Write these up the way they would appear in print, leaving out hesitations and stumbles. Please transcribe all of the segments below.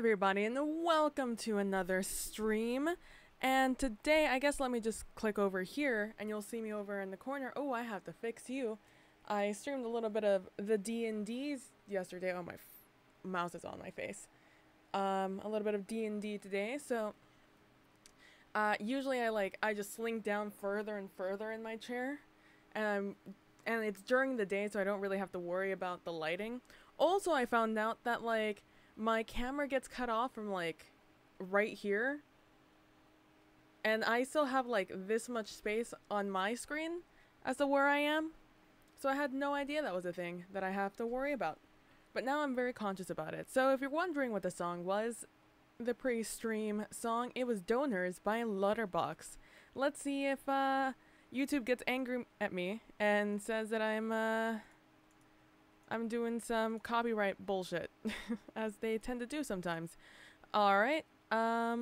everybody, and welcome to another stream. And today, I guess let me just click over here, and you'll see me over in the corner. Oh, I have to fix you. I streamed a little bit of the D&Ds yesterday. Oh, my mouse is on my face. A little bit of D&D today, so... usually I just slink down further and further in my chair, and it's during the day, so I don't really have to worry about the lighting. Also, I found out that, like, my camera gets cut off from, like, right here. And I still have, like, this much space on my screen as to where I am. So I had no idea that was a thing that I have to worry about. But now I'm very conscious about it. So if you're wondering what the song was, the pre-stream song, it was Donors by Lutterbox. Let's see if, YouTube gets angry at me and says that I'm doing some copyright bullshit, as they tend to do sometimes. Alright, I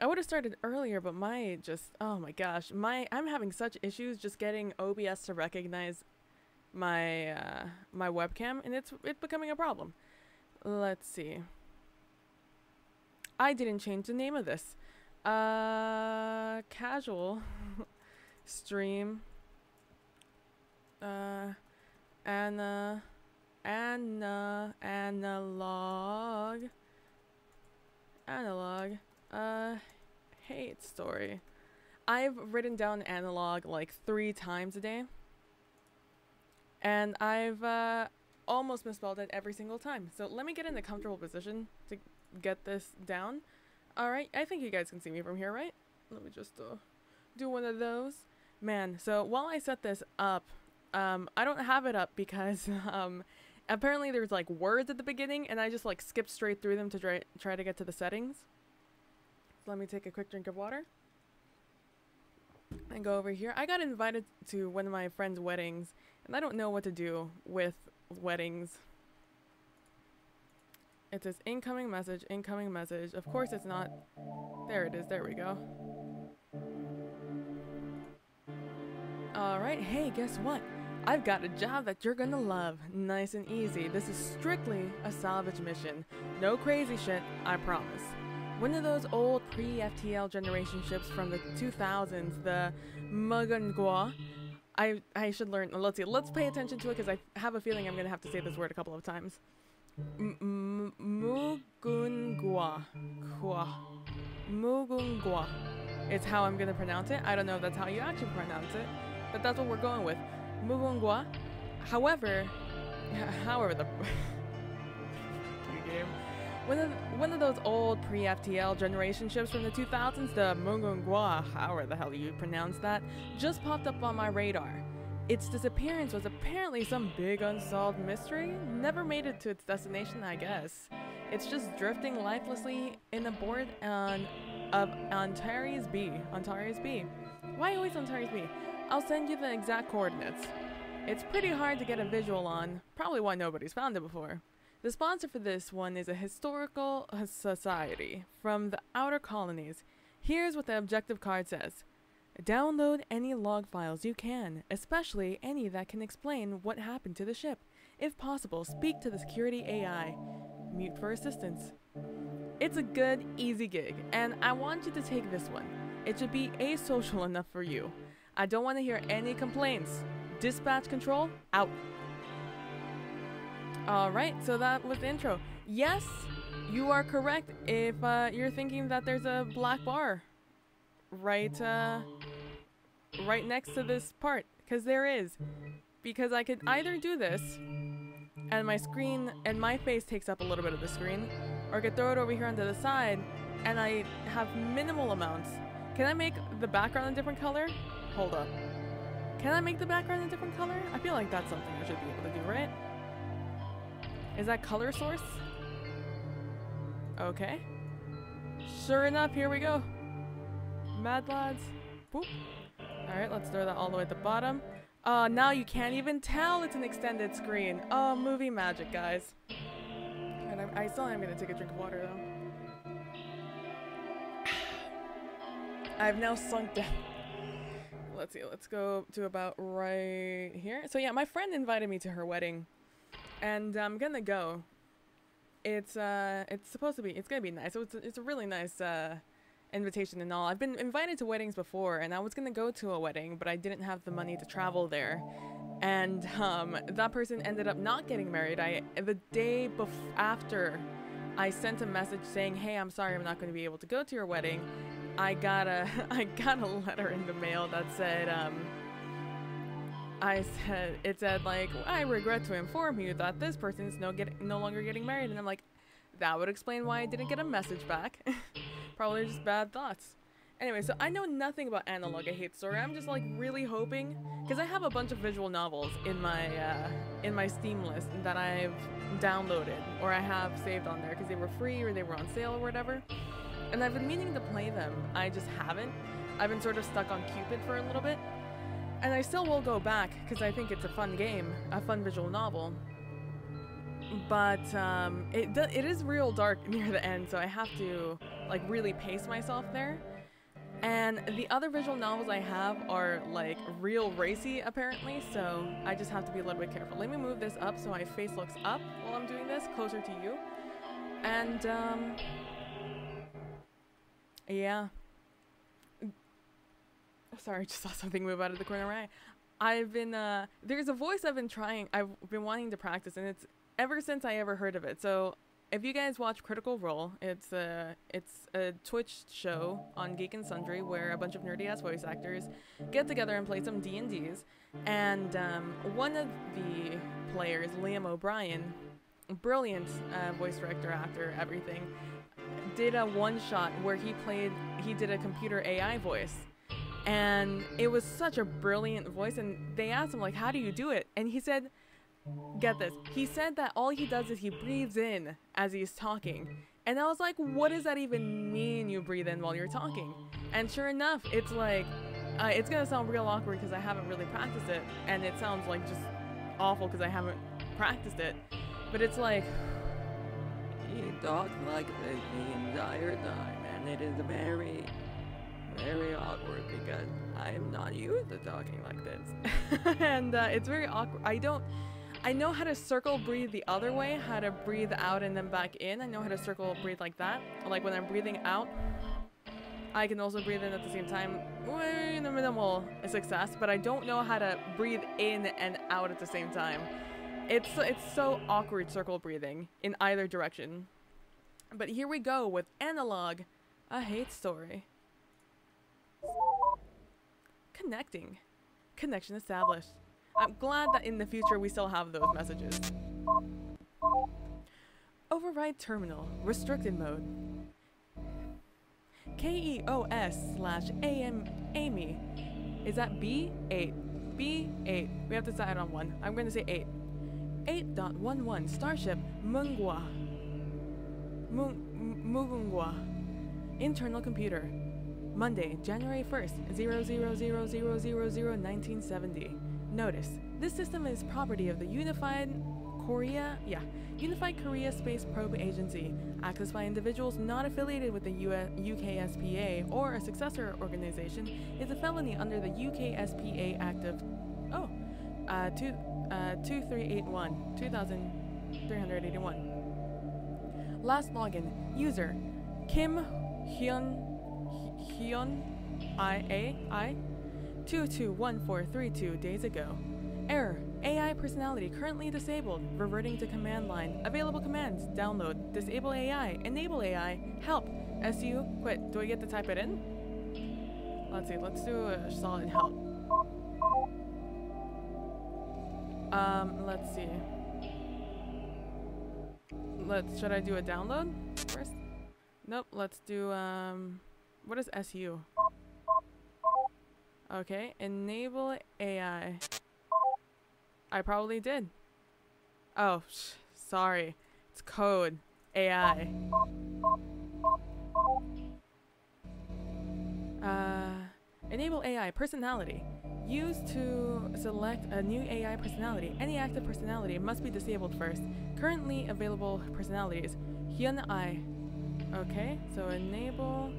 would have started earlier, but oh my gosh, I'm having such issues just getting OBS to recognize my, my webcam, and it's becoming a problem. Let's see. I didn't change the name of this. Casual stream. Analogue. Hate story. I've written down Analogue like 3 times a day. And I've almost misspelled it every single time. So let me get in a comfortable position to get this down. Alright, I think you guys can see me from here, right? Let me just do one of those. Man, so while I set this up, I don't have it up because, apparently there's, like, words at the beginning, and I just, like, skipped straight through them to try to get to the settings. So let me take a quick drink of water. And go over here. I got invited to one of my friend's weddings, and I don't know what to do with weddings. It says incoming message, incoming message. Of course it's not. There it is, there we go. Alright, hey, guess what? I've got a job that you're gonna love. Nice and easy. This is strictly a salvage mission. No crazy shit, I promise. One of those old pre-FTL generation ships from the 2000s, the Mugungwa. I should learn. Let's see. Let's pay attention to it because I have a feeling I'm gonna have to say this word a couple of times. Mugungwa. Mugungwa. It's how I'm gonna pronounce it. I don't know if that's how you actually pronounce it, but that's what we're going with. Mugungwa. However the game. One of those old pre-FTL generation ships from the 2000s, the Mugungwa, however the hell you pronounce that, just popped up on my radar. Its disappearance was apparently some big unsolved mystery. Never made it to its destination, I guess. It's just drifting lifelessly in the board of Antares B. Antares B. Why always Antares B? I'll send you the exact coordinates. It's pretty hard to get a visual on, probably why nobody's found it before. The sponsor for this one is a historical society from the outer colonies. Here's what the objective card says. Download any log files you can, especially any that can explain what happened to the ship. If possible, speak to the security AI. Mute for assistance. It's a good, easy gig, and I want you to take this one. It should be asocial enough for you. I don't want to hear any complaints. Dispatch control, out. Alright, so that was the intro. Yes, you are correct if you're thinking that there's a black bar right next to this part, because there is. Because I could either do this, and my screen and my face takes up a little bit of the screen, or I could throw it over here onto the side, and I have minimal amounts. Can I make the background a different color? Hold up. Can I make the background a different color? I feel like that's something I should be able to do, right? Is that color source? Okay. Sure enough, here we go. Mad lads. Boop. Alright, let's throw that all the way at the bottom. Now you can't even tell it's an extended screen. Oh, movie magic, guys. And I still am gonna take a drink of water, though. I've now sunk down. Let's see, let's go to about right here. So yeah, my friend invited me to her wedding, and I'm gonna go. It's supposed to be, it's gonna be nice. So it's a really nice invitation and all. I've been invited to weddings before, and I was gonna go to a wedding, but I didn't have the money to travel there. And that person ended up not getting married. The day after I sent a message saying, "Hey, I'm sorry, I'm not going to be able to go to your wedding," I got a letter in the mail that said, it said like, "I regret to inform you that this person is no longer getting married," and I'm like, that would explain why I didn't get a message back. Probably just bad thoughts. Anyway, so I know nothing about Analogue, A Hate Story. I'm just like really hoping, because I have a bunch of visual novels in my Steam list that I've downloaded or I have saved on there because they were free or they were on sale or whatever. And I've been meaning to play them. I just haven't. I've been sort of stuck on Cupid for a little bit. And I still will go back because I think it's a fun game, a fun visual novel. But it is real dark near the end, so I have to like really pace myself there. And the other visual novels I have are like real racy apparently, so I just have to be a little bit careful. Let me move this up so my face looks up while I'm doing this, closer to you. And yeah. Sorry, I just saw something move out of the corner of my eye. I've been there's a voice I've been wanting to practice, and it's ever since I ever heard of it. So if you guys watch Critical Role, it's a Twitch show on Geek and Sundry where a bunch of nerdy ass voice actors get together and play some D&Ds. And one of the players, Liam O'Brien, brilliant voice director, actor, everything, did a one-shot where he did a computer AI voice. And it was such a brilliant voice, and they asked him like, "How do you do it?" And he said, get this, he said that all he does is he breathes in as he's talking. And I was like, what does that even mean, you breathe in while you're talking? And sure enough, it's like, it's gonna sound real awkward because I haven't really practiced it, and it sounds like just awful because I haven't practiced it. But it's like, he talks like this the entire time, and it is very, very awkward because I am not used to talking like this. And it's very awkward. I know how to circle breathe the other way, how to breathe out and then back in. I know how to circle breathe like that. Like when I'm breathing out, I can also breathe in at the same time. In a minimal success, but I don't know how to breathe in and out at the same time. It's so awkward circle breathing in either direction. But here we go with Analogue, A Hate Story. Connecting. Connection established. I'm glad that in the future we still have those messages. Override terminal. Restricted mode. KEOS/AM Amy. Is that B8? B8. We have to decide on one. I'm going to say 8. 8.11 Starship Mungwa. Mungwa. Internal computer. Monday, January 1st, 0000001970. Notice, this system is property of the Unified Korea Space Probe Agency, accessed by individuals not affiliated with the UKSPA or a successor organization, is a felony under the UKSPA Act of 2381. Last login, user Kim Hyun I 221432 days ago. Error. AI personality currently disabled. Reverting to command line. Available commands. Download. Disable AI. Enable AI. Help. SU. Quit. Do I get to type it in? Let's see. Let's do a solid help. Let's see. Should I do a download first? Nope. Let's do, what is SU? Okay, enable AI. I probably did. Oh, sorry. It's code. AI. Enable AI personality. Used to select a new AI personality. Any active personality must be disabled first. Currently available personalities. Hyun I. Okay, so enable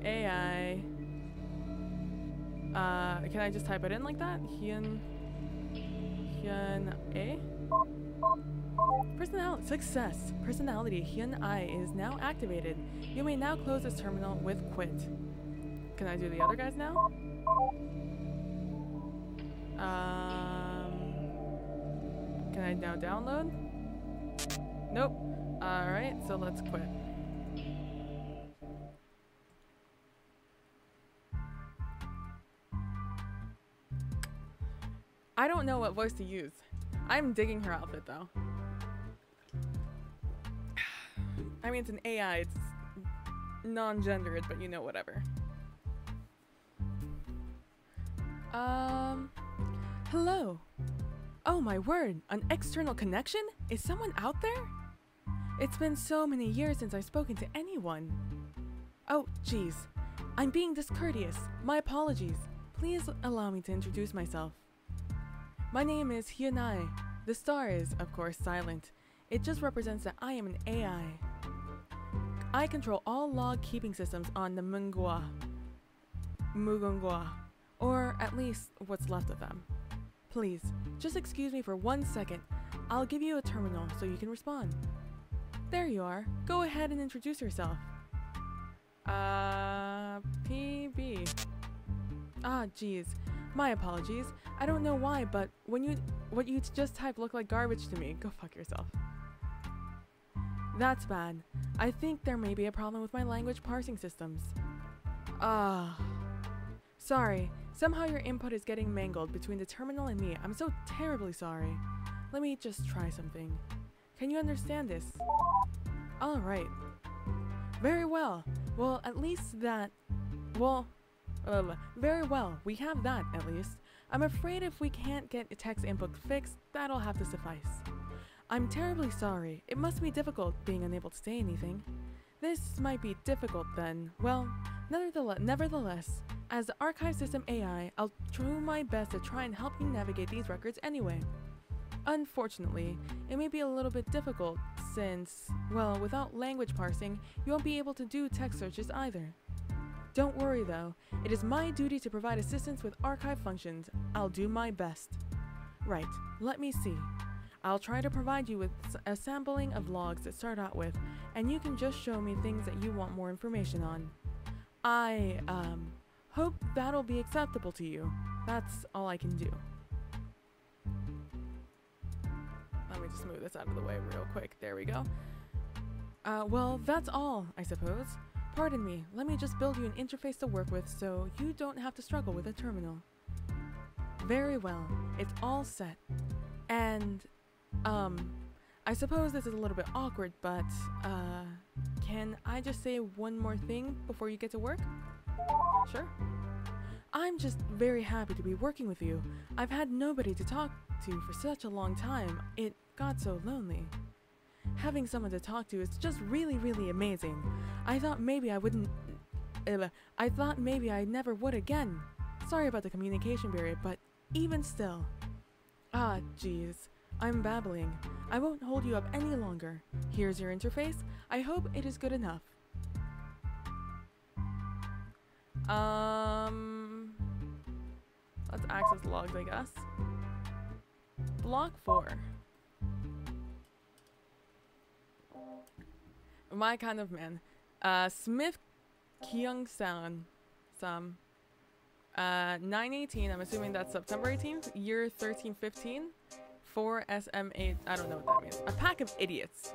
AI. Can I just type it in like that? Hyun A? Personality success. Personality Hyun I is now activated. You may now close this terminal with quit. Can I do the other guys now? Can I now download? Nope. Alright, so let's quit. I don't know what voice to use. I'm digging her outfit though. I mean, it's an AI, it's non-gendered, but you know, whatever. Hello. Oh my word, an external connection? Is someone out there? It's been so many years since I've spoken to anyone. Oh, geez. I'm being discourteous. My apologies. Please allow me to introduce myself. My name is Hyunai. The star is, of course, silent. It just represents that I am an AI. I control all log keeping systems on the Mungwa, or at least what's left of them. Please, just excuse me for 1 second. I'll give you a terminal so you can respond. There you are. Go ahead and introduce yourself. PB. Ah, geez. My apologies. I don't know why, but what you just typed looked like garbage to me. Go fuck yourself. That's bad. I think there may be a problem with my language parsing systems. Sorry. Somehow your input is getting mangled between the terminal and me. I'm so terribly sorry. Let me just try something. Can you understand this? Alright. Very well. Well, at least that... Well... very well. We have that, at least. I'm afraid if we can't get text input fixed, that'll have to suffice. I'm terribly sorry. It must be difficult being unable to say anything. This might be difficult then. Well, nevertheless, as the archive system AI, I'll do my best to try and help you navigate these records anyway. Unfortunately, it may be a little bit difficult since, well, without language parsing, you won't be able to do text searches either. Don't worry though, it is my duty to provide assistance with archive functions. I'll do my best. Right, let me see. I'll try to provide you with a sampling of logs to start out with, and you can just show me things that you want more information on. I, hope that'll be acceptable to you. That's all I can do. Let me just move this out of the way real quick. There we go. Well, that's all, I suppose. Pardon me, let me just build you an interface to work with so you don't have to struggle with a terminal. Very well, it's all set. And, I suppose this is a little bit awkward, but, can I just say one more thing before you get to work? Sure. I'm just very happy to be working with you. I've had nobody to talk to for such a long time. It got so lonely. Having someone to talk to is just really, really amazing. I thought maybe I wouldn't... I thought maybe I never would again. Sorry about the communication barrier, but even still... Ah, jeez. I'm babbling. I won't hold you up any longer. Here's your interface. I hope it is good enough. Let's access logs, I guess. Block 4. My kind of man. Smith Kyung-san. 9/18, I'm assuming that's September 18th, year 1315. 4 SM8, I don't know what that means. A pack of idiots.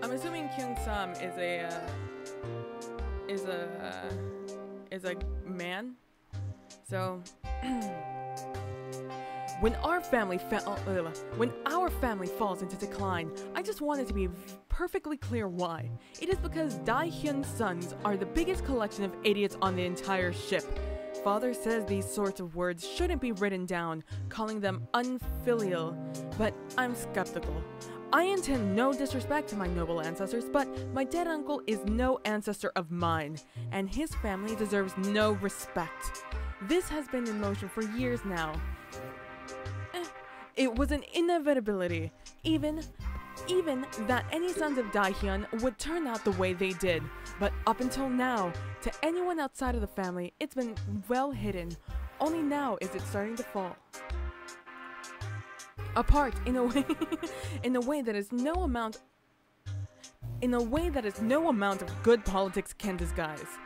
I'm assuming Kyung-sam is a man. So when our family falls into decline, I just wanted to be perfectly clear why. It is because Dae-hyun's sons are the biggest collection of idiots on the entire ship. Father says these sorts of words shouldn't be written down, calling them unfilial, but I'm skeptical. I intend no disrespect to my noble ancestors, but my dead uncle is no ancestor of mine, and his family deserves no respect. This has been in motion for years now. It was an inevitability, even that any sons of Dae-hyun would turn out the way they did. But up until now, to anyone outside of the family, it's been well hidden. Only now is it starting to fall. apart in a way in a way that is no amount of good politics can disguise.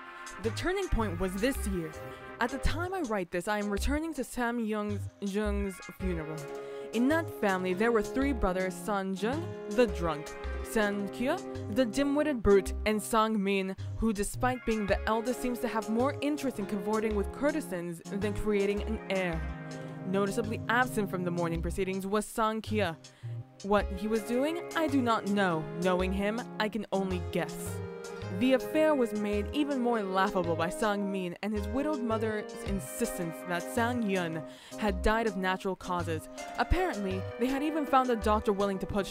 The turning point was this year. At the time I write this, I am returning to Sam Jung's funeral. In that family, there were 3 brothers: San Jung, the drunk; San Kyo, the dim-witted brute; and Sang Min, who despite being the eldest seems to have more interest in cavorting with courtesans than creating an heir. Noticeably absent from the morning proceedings was Sang Kyo. What he was doing, I do not know. Knowing him, I can only guess. The affair was made even more laughable by Sang Min and his widowed mother's insistence that Sang Yun had died of natural causes. Apparently, they had even found a doctor willing to put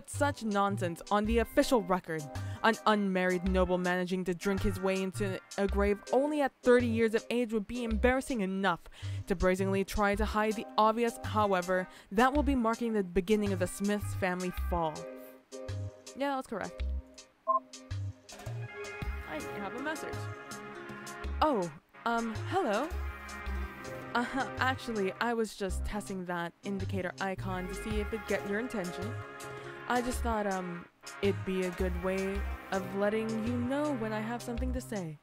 such nonsense on the official record. An unmarried noble managing to drink his way into a grave only at 30 years of age would be embarrassing enough. To brazenly try to hide the obvious, however, that will be marking the beginning of the Smiths family fall. Yeah, that's correct. I have a message. Oh, hello? Actually, I was just testing that indicator icon to see if it'd get your attention. I just thought, it'd be a good way of letting you know when I have something to say.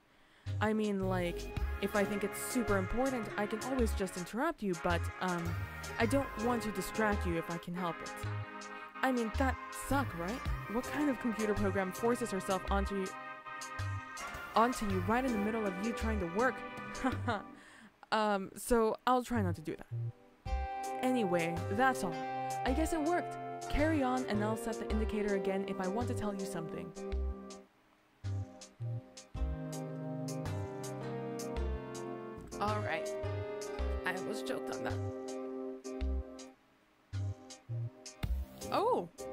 I mean, like, if I think it's super important, I can always just interrupt you, but, I don't want to distract you if I can help it. I mean, that suck, right? What kind of computer program forces herself onto you right in the middle of you trying to work? So I'll try not to do that. Anyway, that's all. I guess it worked. Carry on and I'll set the indicator again if I want to tell you something. Alright. I almost choked on that.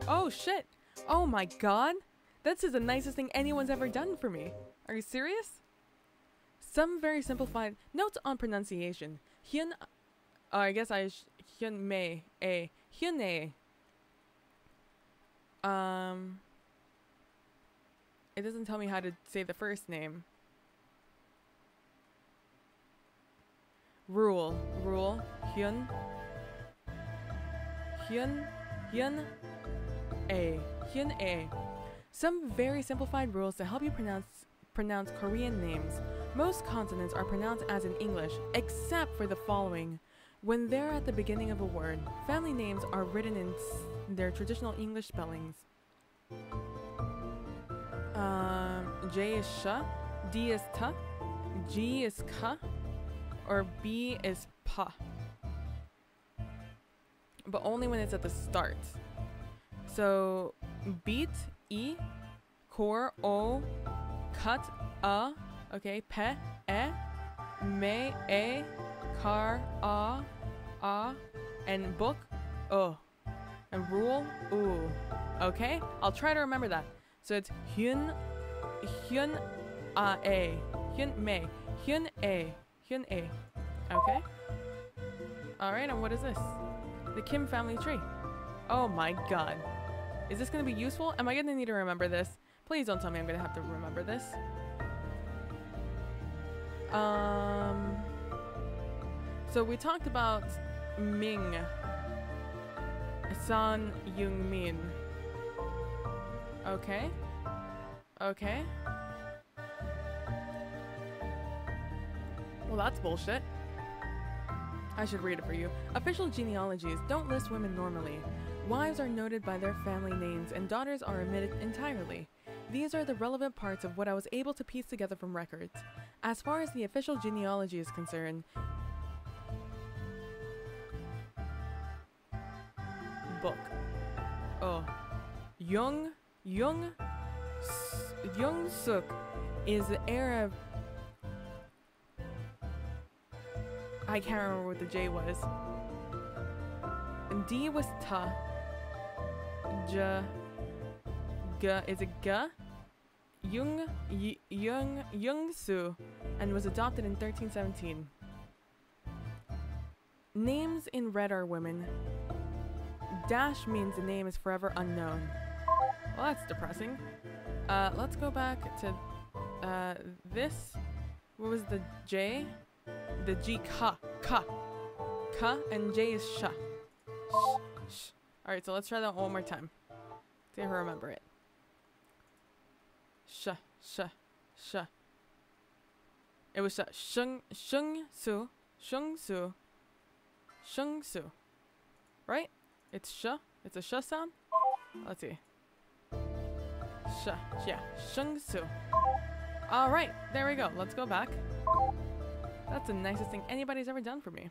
Oh shit. Oh my god. This is the nicest thing anyone's ever done for me. Are you serious? Some very simplified notes on pronunciation. Hyun, I guess Hyun Mei, Hyun A. It doesn't tell me how to say the first name. Rule, Hyun A. Some very simplified rules to help you pronounce Korean names. Most consonants are pronounced as in English, except for the following. When they're at the beginning of a word, family names are written in their traditional English spellings. J is sha, D is ta, G is ka, or B is pa. But only when it's at the start. So, beat, E, core, O, cut, A, okay, pe, E, me, E, car, A, and book, O, and rule, ooh. Okay, I'll try to remember that. So it's Hyun A, Hyun Me, Hyun A. Okay. Alright, and what is this? The Kim family tree. Oh my god. Is this gonna be useful? Am I gonna need to remember this? Please don't tell me I'm gonna have to remember this. So we talked about Ming. San Young Min. Okay. Well, that's bullshit. I should read it for you. Official genealogies don't list women normally. Wives are noted by their family names and daughters are omitted entirely. These are the relevant parts of what I was able to piece together from records. As far as the official genealogy is concerned, book. Oh. Young Suk is the heir of... I can't remember what the J was. And D was Ta. Is it Ga? Young Su, and was adopted in 1317. Names in red are women. Dash means the name is forever unknown. Well, that's depressing. Let's go back to this. What was the J? The G, ka, and J is sha. Shh. Alright, so let's try that one more time. See if I remember it. Sh. It was shung su. Right? It's sh. It's a sh sound. Let's see. Sh. Yeah. Shung su. Alright, there we go. Let's go back. That's the nicest thing anybody's ever done for me.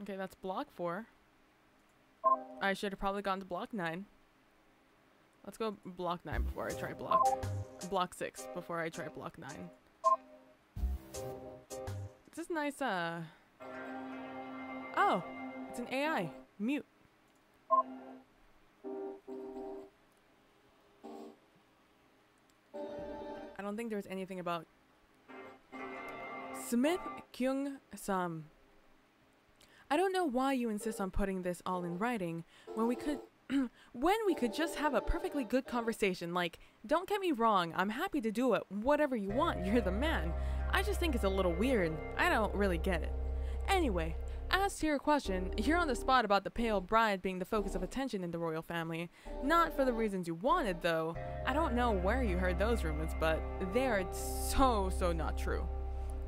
Okay, that's block 4. I should have probably gone to block 9. Let's go block 9 before I try block 6 before I try block 9. It's this nice, oh, it's an AI. Mute. I don't think there's anything about Smith Kyung Sam. I don't know why you insist on putting this all in writing when we could just have a perfectly good conversation. Like, don't get me wrong, I'm happy to do it, whatever you want, you're the man. I just think it's a little weird. I don't really get it. Anyway, as to your question, you're on the spot about the pale bride being the focus of attention in the royal family. Not for the reasons you wanted, though. I don't know where you heard those rumors, but they are so not true.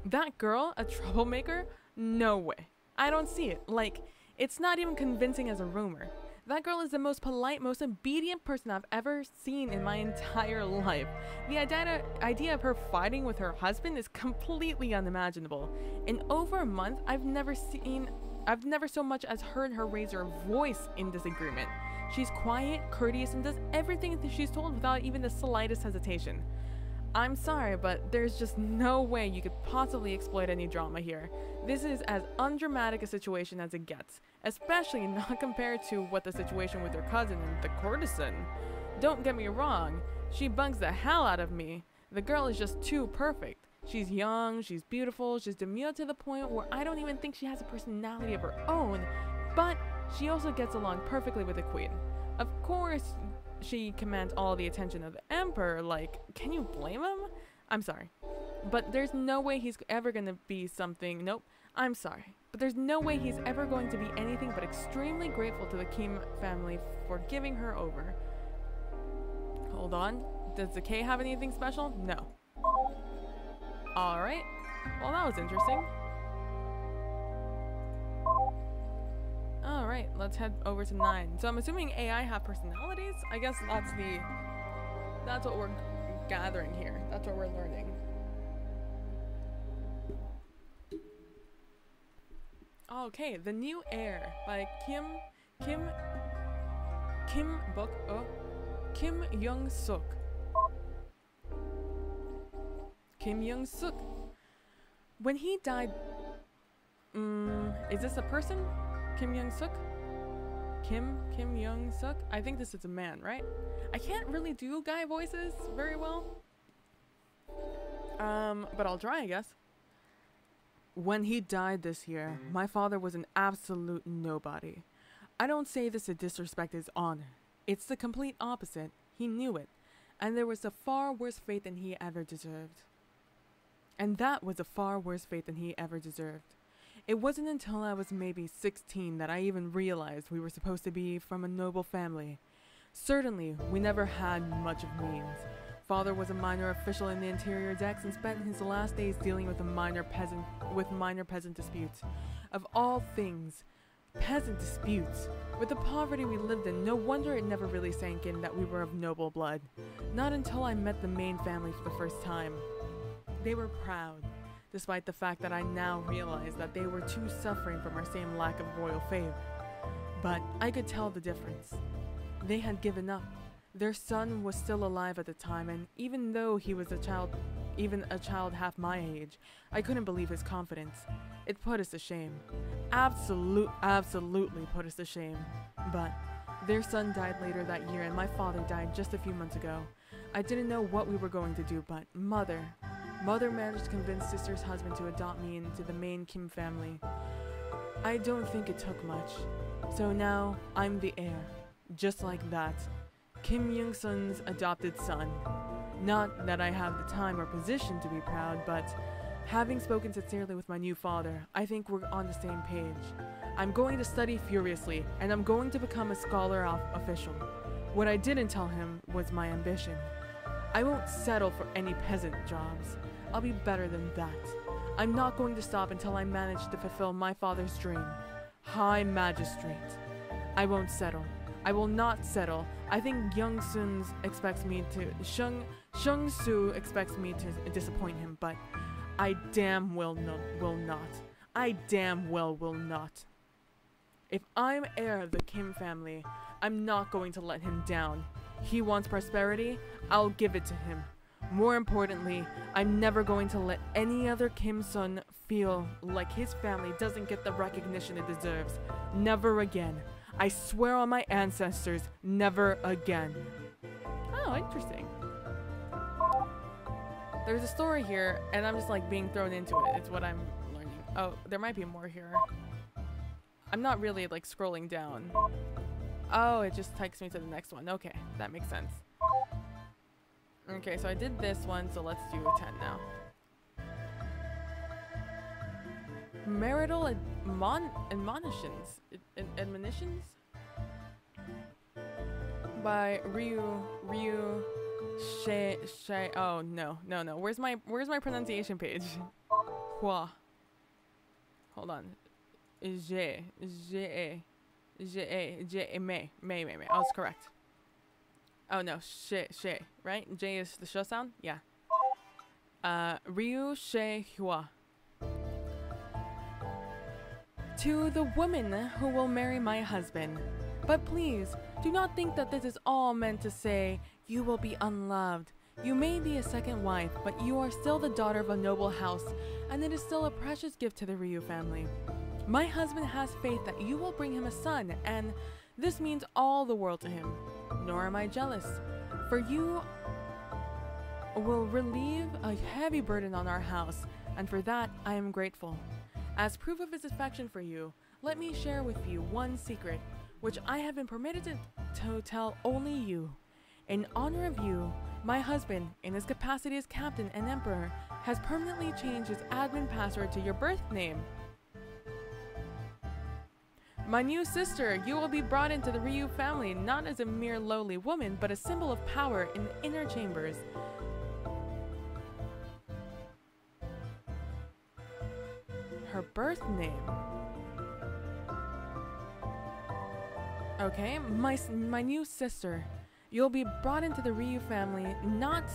That girl, a troublemaker? No way. I don't see it. Like, it's not even convincing as a rumor. That girl is the most polite, most obedient person I've ever seen in my entire life. The idea of her fighting with her husband is completely unimaginable. In over a month, I've never so much as heard her raise her voice in disagreement. She's quiet, courteous, and does everything that she's told without even the slightest hesitation. I'm sorry, but there's just no way you could possibly exploit any drama here. This is as undramatic a situation as it gets, especially not compared to what the situation with her cousin and the courtesan. Don't get me wrong, she bugs the hell out of me. The girl is just too perfect. She's young, she's beautiful, she's demure to the point where I don't even think she has a personality of her own, but she also gets along perfectly with the queen. Of course, she commands all the attention of the emperor. Like, can you blame him? I'm sorry, but there's no way he's ever gonna be something. Nope, I'm sorry, but there's no way he's ever going to be anything but extremely grateful to the Kim family for giving her over. Hold on, does the K have anything special? No. Alright, well that was interesting. Alright, let's head over to 9. So I'm assuming AI have personalities? I guess that's what we're gathering here. That's what we're learning. Okay, The New Heir by Kim Young-suk. Kim Young-suk. When he died, is this a person? Kim Young-suk? Kim Young-suk? I think this is a man, right? I can't really do guy voices very well. But I'll try, I guess. When he died this year, my father was an absolute nobody. I don't say this to disrespect his honor. It's the complete opposite. He knew it. And there was a far worse fate than he ever deserved. And that was a far worse fate than he ever deserved. It wasn't until I was maybe 16 that I even realized we were supposed to be from a noble family. Certainly, we never had much of means. Father was a minor official in the interior decks and spent his last days dealing with minor peasant disputes. Of all things, peasant disputes. With the poverty we lived in, no wonder it never really sank in that we were of noble blood. Not until I met the main family for the first time. They were proud, despite the fact that I now realize that they were too suffering from our same lack of royal favor. But I could tell the difference. They had given up. Their son was still alive at the time, and even though he was a child half my age, I couldn't believe his confidence. It put us to shame. Absolutely put us to shame. But their son died later that year, and my father died just a few months ago. I didn't know what we were going to do, but Mother managed to convince sister's husband to adopt me into the main Kim family. I don't think it took much. So now, I'm the heir. Just like that. Kim Young-sun's adopted son. Not that I have the time or position to be proud, but Having spoken sincerely with my new father, I think we're on the same page. I'm going to study furiously, and I'm going to become a scholar official. What I didn't tell him was my ambition. I won't settle for any peasant jobs. I'll be better than that. I'm not going to stop until I manage to fulfill my father's dream. High Magistrate. I won't settle. I will not settle. I think Shung Su expects me to disappoint him, but I damn well will not. I damn well will not. If I'm heir of the Kim family, I'm not going to let him down. He wants prosperity, I'll give it to him. More importantly, I'm never going to let any other Kim son feel like his family doesn't get the recognition it deserves. Never again. I swear on my ancestors, never again. Oh, interesting. There's a story here, and I'm just like being thrown into it. It's what I'm learning. Oh, there might be more here. I'm not really like scrolling down. Oh, it just takes me to the next one. Okay, that makes sense. Okay, so I did this one, so let's do 10 now. Marital admonitions? Admonitions? By Ryu She. Oh no. Where's my pronunciation page? Hua. Hold on. May. I was correct. Oh no, she, right? J is the sh sound? Yeah. Ryu She Hua. To the woman who will marry my husband. But please, do not think that this is all meant to say you will be unloved. You may be a second wife, but you are still the daughter of a noble house, and it is still a precious gift to the Ryu family. My husband has faith that you will bring him a son, and this means all the world to him. Nor am I jealous, for you will relieve a heavy burden on our house, and for that I am grateful. As proof of his affection for you, let me share with you one secret, which I have been permitted to tell only you. In honor of you, my husband, in his capacity as captain and emperor, has permanently changed his admin password to your birth name. My new sister, you will be brought into the Ryu family not as a mere lowly woman, but a symbol of power in the inner chambers. Her birth name. Okay, my new sister. You'll be brought into the Ryu family not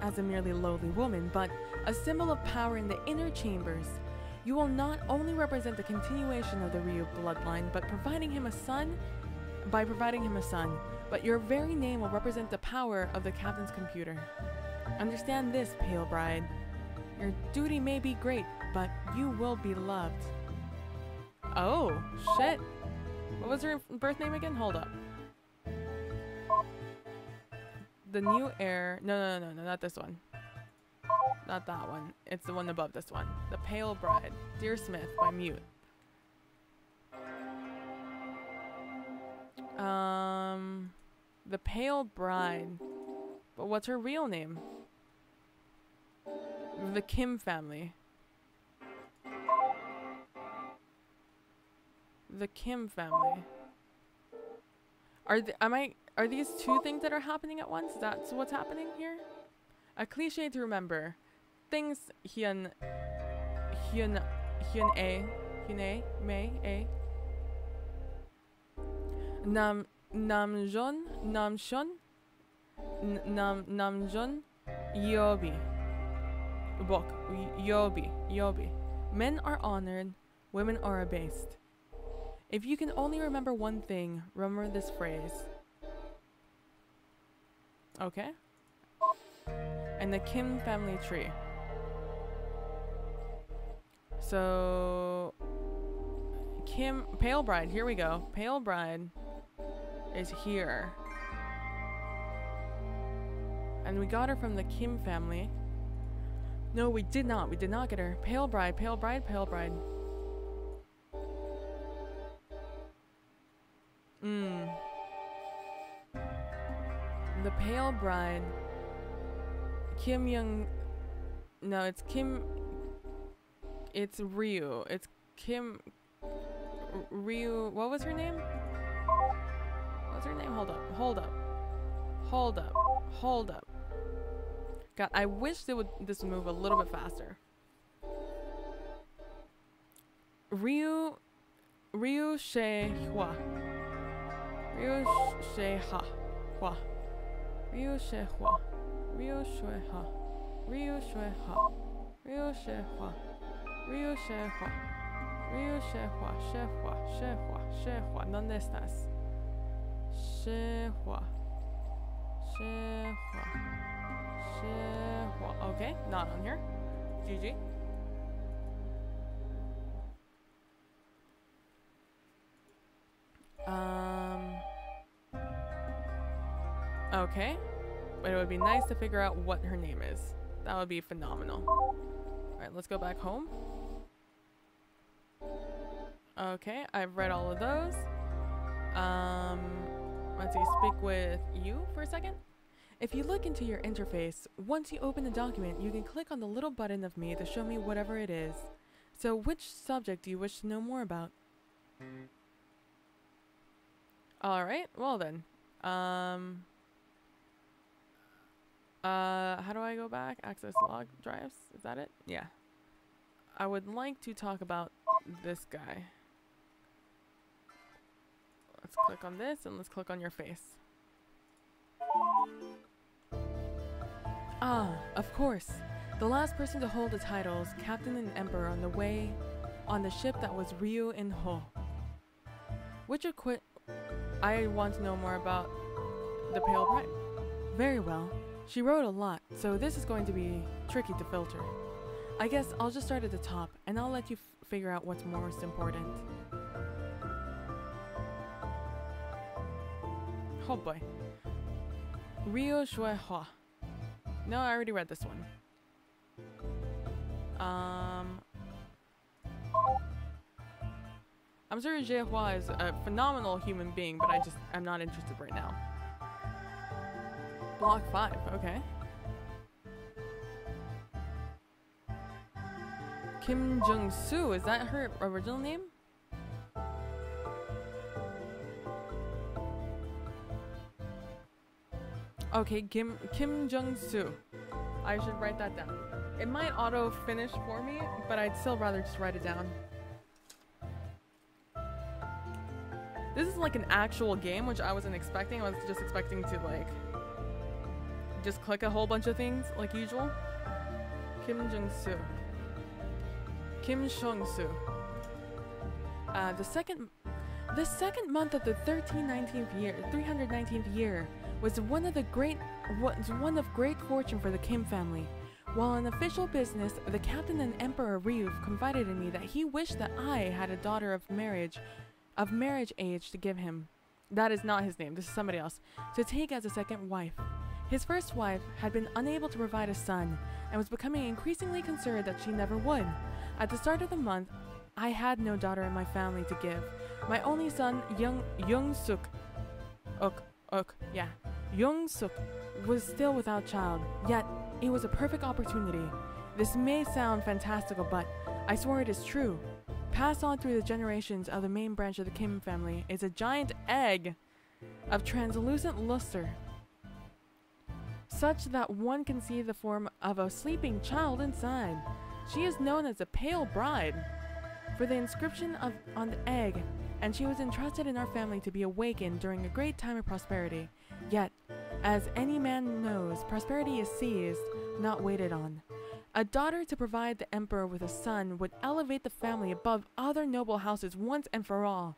as a merely lowly woman, but a symbol of power in the inner chambers. You will not only represent the continuation of the Ryu bloodline, but by providing him a son, but your very name will represent the power of the captain's computer. Understand this, Pale Bride. Your duty may be great, but you will be loved. Oh, shit. What was her birth name again? Hold up. The new heir. No, not this one. Not that one. It's the one above this one. The Pale Bride. Dear Smith by Mute. The Pale Bride. But what's her real name? The Kim family. The Kim family. Are these two things that are happening at once? That's what's happening here? A cliche to remember. Things hyun may namjon yobi. Book yobi. Men are honored, women are abased. If you can only remember one thing, remember this phrase. Okay. And the Kim family tree. So Kim, Pale Bride, here we go. Pale Bride is here. And we got her from the Kim family. No, we did not. We did not get her. Pale Bride, Pale Bride, Pale Bride. The Pale Bride. Kim Young. No, it's Kim It's Ryu. It's Kim. Ryu. What was her name? What's her name? Hold up. Hold up. Hold up. Hold up. God, I wish this would move a little bit faster. Ryu She-hwa. Ryu She-ha. Hwa. Ryu She-hwa. Ryu She-ha. Ryu She-ha. Ryu She-hwa. Ryu She-hwa. Ryu She-hwa. She-hwa. She-hwa. She-hwa. ¿Dónde estás? She-hwa. She-hwa. She-hwa. Okay, not on here. GG. Okay. But it would be nice to figure out what her name is. That would be phenomenal. Alright, let's go back home. Okay, I've read all of those. Let's see, speak with you for a second. If you look into your interface, once you open the document, you can click on the little button of me to show me whatever it is. So which subject do you wish to know more about? Alright, well then. How do I go back? Access log drives? Is that it? Yeah. I would like to talk about this guy. Let's click on this and let's click on your face. Ah, of course. The last person to hold the titles, Captain and Emperor, on the ship that was Ryu in Ho. Which I want to know more about the Pale Bride. Very well. She wrote a lot, so this is going to be tricky to filter. I guess I'll just start at the top, and I'll let you figure out what's most important. Oh boy. Ryu Shuehua. No, I already read this one. I'm sure Jiehua is a phenomenal human being, but I'm not interested right now. Block 5, okay. Kim Jung-soo, is that her original name? Okay, Kim Jung-soo. I should write that down. It might auto-finish for me, but I'd still rather just write it down. This is like an actual game, which I wasn't expecting. I was just expecting to like just click a whole bunch of things like usual. Kim Jung-soo. Kim Shung-soo. The second month of the 319th year was one of great fortune for the Kim family. While on official business, the captain and Emperor Ryu confided in me that he wished that I had a daughter of marriage age to give him. That is not his name, this is somebody else. To take as a second wife. His first wife had been unable to provide a son and was becoming increasingly concerned that she never would. At the start of the month, I had no daughter in my family to give. My only son, Young-suk, Young-suk was still without child, yet it was a perfect opportunity. This may sound fantastical, but I swear it is true. Passed on through the generations of the main branch of the Kim family is a giant egg of translucent luster, such that one can see the form of a sleeping child inside. She is known as the Pale Bride for the inscription on the egg, and she was entrusted in our family to be awakened during a great time of prosperity. Yet, as any man knows, prosperity is seized, not waited on. A daughter to provide the emperor with a son would elevate the family above other noble houses once and for all.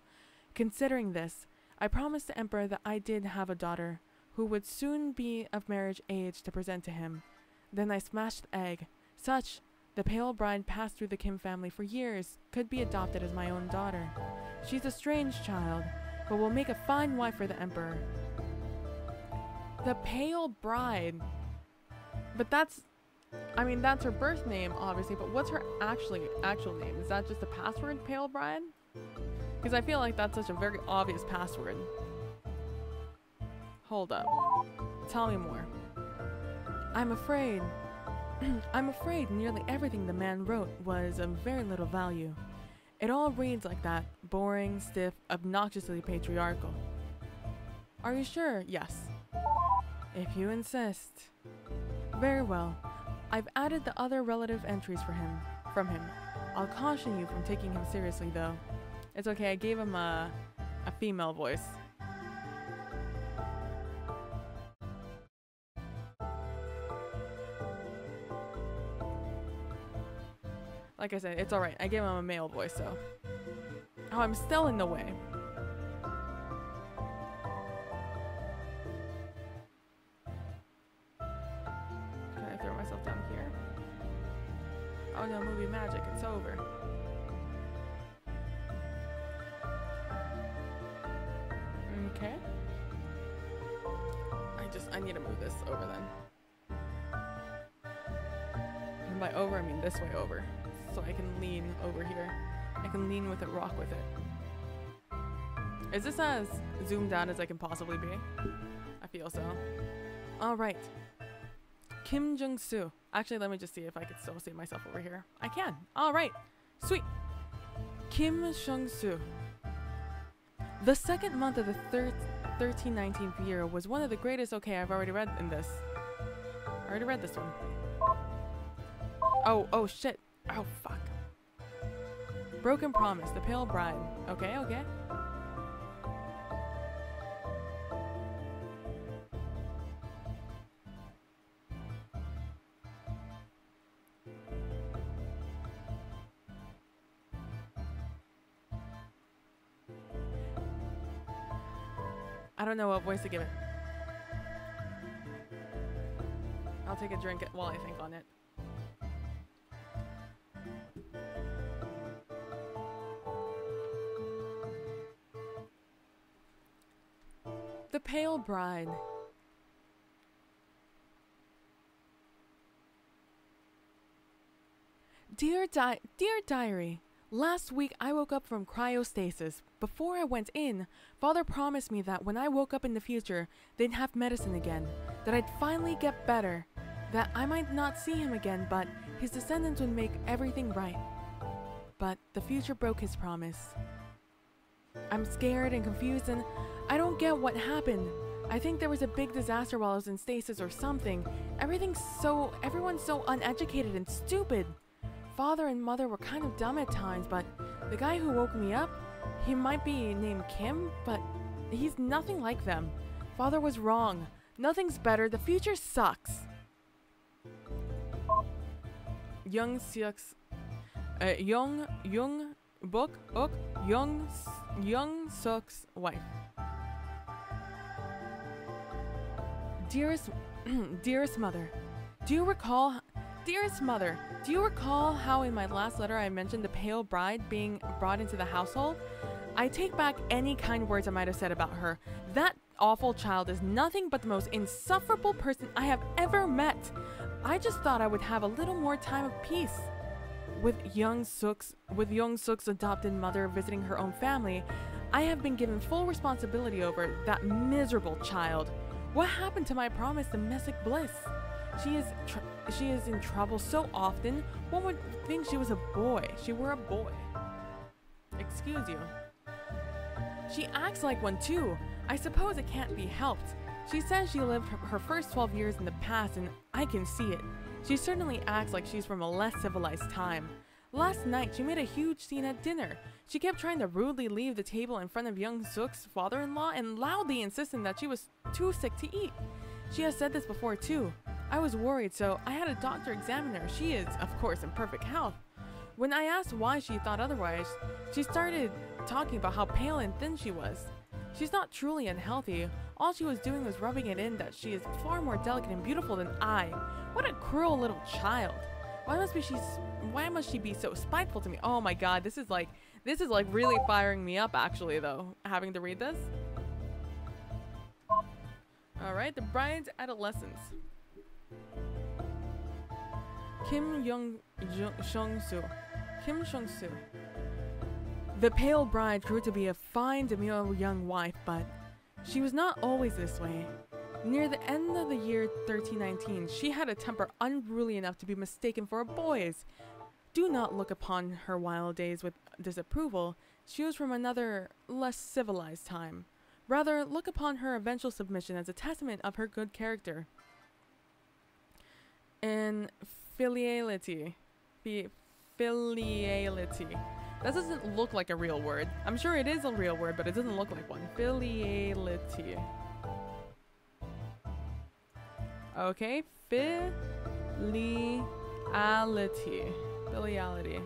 Considering this, I promised the emperor that I did have a daughter, who would soon be of marriage age to present to him. Then I smashed the egg. Such, the Pale Bride passed through the Kim family for years, could be adopted as my own daughter. She's a strange child, but will make a fine wife for the emperor. The Pale Bride. But that's her birth name, obviously, but what's her actual name? Is that just a password, Pale Bride? Because I feel like that's such a very obvious password. Hold up. Tell me more. I'm afraid. I'm afraid nearly everything the man wrote was of very little value. It all reads like that, boring, stiff, obnoxiously patriarchal. Are you sure? Yes. If you insist. Very well. I've added the other relative entries from him. I'll caution you from taking him seriously, though. It's okay, I gave him a female voice. Like I said, it's alright. I gave him a male voice, so. Oh, I'm still in the way. Can I throw myself down here? Oh no, movie magic. It's over. Okay. I need to move this over then. And by over, I mean this way over. So I can lean over here. I can lean with it, rock with it. Is this as zoomed out as I can possibly be? I feel so. Alright. Kim Jung-soo. Actually, let me just see if I could still see myself over here. I can. Alright. Sweet. Kim Jung-soo. The second month of the 1319th year was one of the greatest. Okay, I've already read in this. I already read this one. Oh shit. Oh, fuck. Broken Promise, The Pale Bride. Okay, okay. I don't know what voice to give it. I'll take a drink while I think on it. The Pale Bride. Dear Diary, last week I woke up from cryostasis. Before I went in, Father promised me that when I woke up in the future, they'd have medicine again, that I'd finally get better, that I might not see him again, but his descendants would make everything right. But the future broke his promise. I'm scared and confused and I don't get what happened. I think there was a big disaster while I was in stasis or something. Everyone's so uneducated and stupid. Father and mother were kind of dumb at times, but the guy who woke me up, he might be named Kim, but he's nothing like them. Father was wrong. Nothing's better. The future sucks. Young Suk's wife. Dearest mother, do you recall how in my last letter I mentioned the pale bride being brought into the household? I take back any kind words I might have said about her. That awful child is nothing but the most insufferable person I have ever met. I just thought I would have a little more time of peace. With Young Suk's adopted mother visiting her own family, I have been given full responsibility over that miserable child. What happened to my promised domestic bliss? She is in trouble so often, one would think she was a boy. She were a boy. Excuse you. She acts like one too. I suppose it can't be helped. She says she lived her first 12 years in the past, and I can see it. She certainly acts like she's from a less civilized time. Last night, she made a huge scene at dinner. She kept trying to rudely leave the table in front of Young Suk's father-in-law and loudly insisting that she was too sick to eat. She has said this before too. I was worried, so I had a doctor examine her. She is, of course, in perfect health. When I asked why she thought otherwise, she started talking about how pale and thin she was. She's not truly unhealthy. All she was doing was rubbing it in that she is far more delicate and beautiful than I. What a cruel little child. Why must she be so spiteful to me? Oh my god, this is like really firing me up actually though, having to read this. Alright, the bride's adolescence. Kim Jung-soo. The pale bride grew to be a fine, demure young wife, but she was not always this way. Near the end of the year 1319, she had a temper unruly enough to be mistaken for a boy's. Do not look upon her wild days with disapproval. She was from another, less civilized time. Rather, look upon her eventual submission as a testament of her good character and filiality. Filiality. That doesn't look like a real word. I'm sure it is a real word, but it doesn't look like one. Filiality. Okay, filiality. Filiality.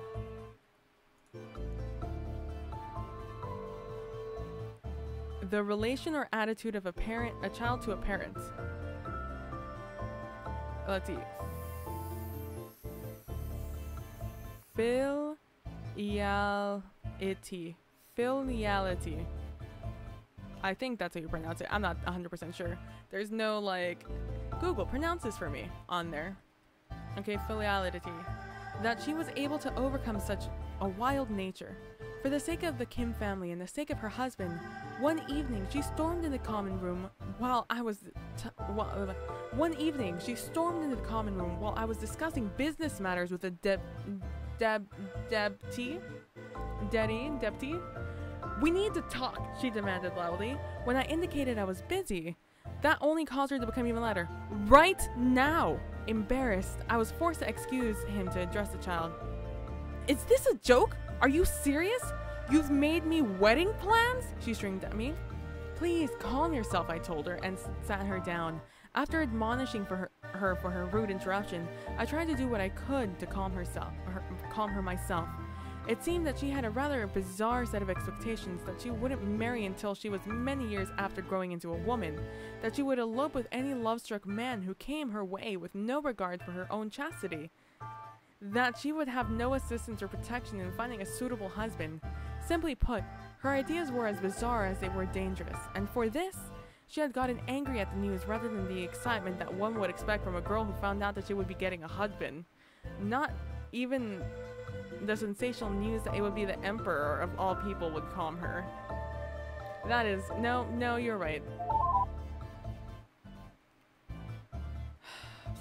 The relation or attitude of a child to a parent. Let's see. Filiality. Filiality. I think that's how you pronounce it. I'm not 100% sure. There's no like, Google, pronounce this for me on there. Okay, filiality. That she was able to overcome such a wild nature. For the sake of the Kim family and the sake of her husband, one evening she stormed in the common room while I was discussing business matters with a deputy. We need to talk, she demanded loudly. When I indicated I was busy, that only caused her to become even louder. Right now! Embarrassed, I was forced to excuse him to address the child. Is this a joke? Are you serious? You've made me wedding plans? She screamed at me. Please calm yourself, I told her, and sat her down. After admonishing her for her rude interruption, I tried to do what I could to calm her myself. It seemed that she had a rather bizarre set of expectations, that she wouldn't marry until she was many years after growing into a woman, that she would elope with any love-struck man who came her way with no regard for her own chastity, that she would have no assistance or protection in finding a suitable husband. Simply put, her ideas were as bizarre as they were dangerous, and for this, she had gotten angry at the news rather than the excitement that one would expect from a girl who found out that she would be getting a husband. Not even the sensational news that it would be the emperor of all people would calm her. That is, no, you're right.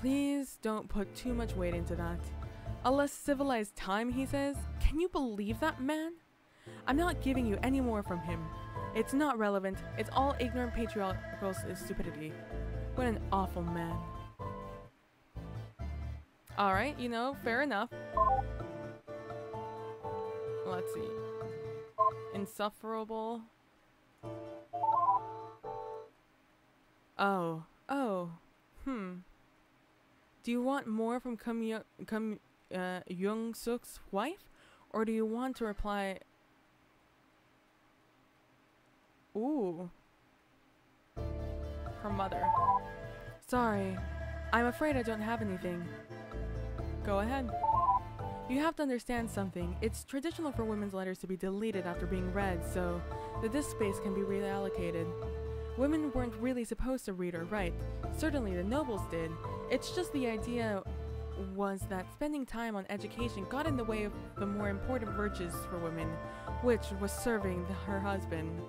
Please don't put too much weight into that. A less civilized time, he says? Can you believe that, man? I'm not giving you any more from him. It's not relevant. It's all ignorant patriarchal stupidity. What an awful man. Alright, you know, fair enough. Let's see. Insufferable. Oh. Do you want more from Young-suk's wife? Or do you want to reply... Ooh. Her mother. Sorry. I'm afraid I don't have anything. Go ahead. You have to understand something. It's traditional for women's letters to be deleted after being read, so the disk space can be reallocated. Women weren't really supposed to read or write. Certainly the nobles did. It's just the idea was that spending time on education got in the way of the more important virtues for women, which was serving her husband.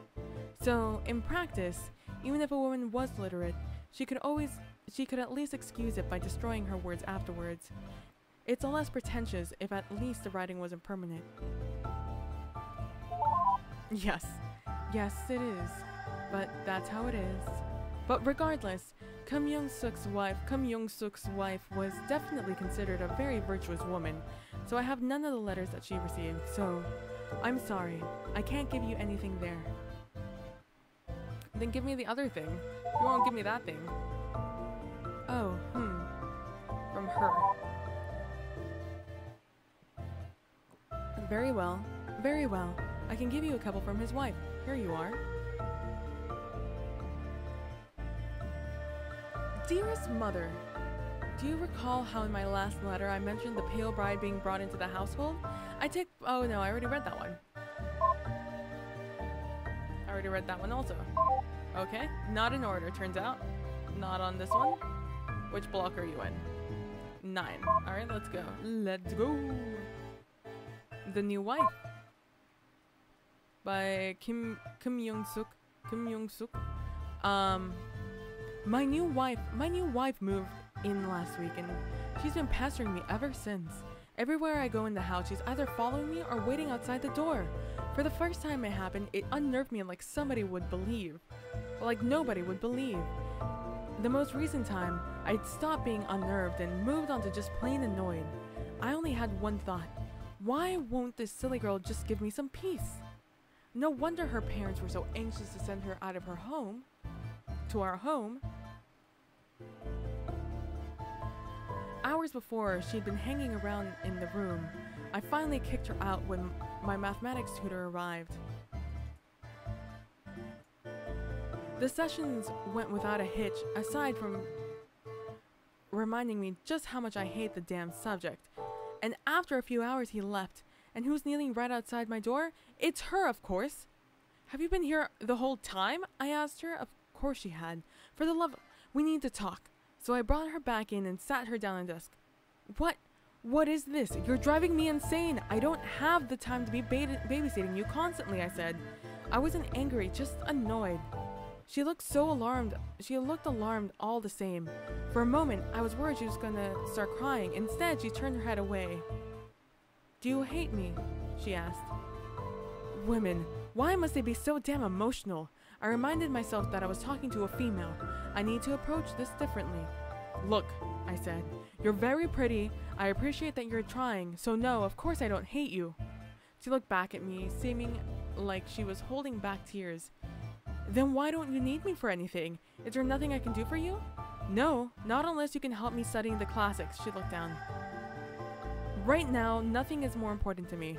So, in practice, even if a woman was literate, she could at least excuse it by destroying her words afterwards. It's a less pretentious if at least the writing wasn't permanent. Yes, it is. But that's how it is. But regardless, Kim Young-suk's wife was definitely considered a very virtuous woman, so I have none of the letters that she received, so I'm sorry. I can't give you anything there. Then give me the other thing. You won't give me that thing. Oh, From her. Very well. Very well. I can give you a couple from his wife. Here you are. Dearest mother, do you recall how in my last letter I mentioned the pale bride being brought into the household? Oh no, I already read that one. I already read that one also. Okay, not in order, turns out. Not on this one. Which block are you in? 9. Alright, let's go. Let's go! The New Wife. By Kim Young-suk. My new wife moved in last week and she's been pestering me ever since. Everywhere I go in the house, she's either following me or waiting outside the door. For the first time it happened, it unnerved me like somebody would believe. Like nobody would believe. The most recent time, I'd stopped being unnerved and moved on to just plain annoyed. I only had one thought. Why won't this silly girl just give me some peace? No wonder her parents were so anxious to send her out of her home. To our home. Hours before, she'd been hanging around in the room. I finally kicked her out when my mathematics tutor arrived. The sessions went without a hitch, aside from reminding me just how much I hate the damn subject. And after a few hours he left, and who's kneeling right outside my door? It's her, of course. Have you been here the whole time? I asked her. Of course she had. For the love, we need to talk. So I brought her back in and sat her down at the desk. What is this? You're driving me insane. I don't have the time to be babysitting you constantly, I said. I wasn't angry, just annoyed. She looked so alarmed. She looked alarmed all the same. For a moment, I was worried she was gonna start crying. Instead, she turned her head away. Do you hate me? She asked. Women, why must they be so damn emotional? I reminded myself that I was talking to a female. I need to approach this differently. Look, I said, you're very pretty. I appreciate that you're trying, so no, of course I don't hate you. She looked back at me, seeming like she was holding back tears. Then why don't you need me for anything? Is there nothing I can do for you? No, not unless you can help me studying the classics. She looked down. Right now, nothing is more important to me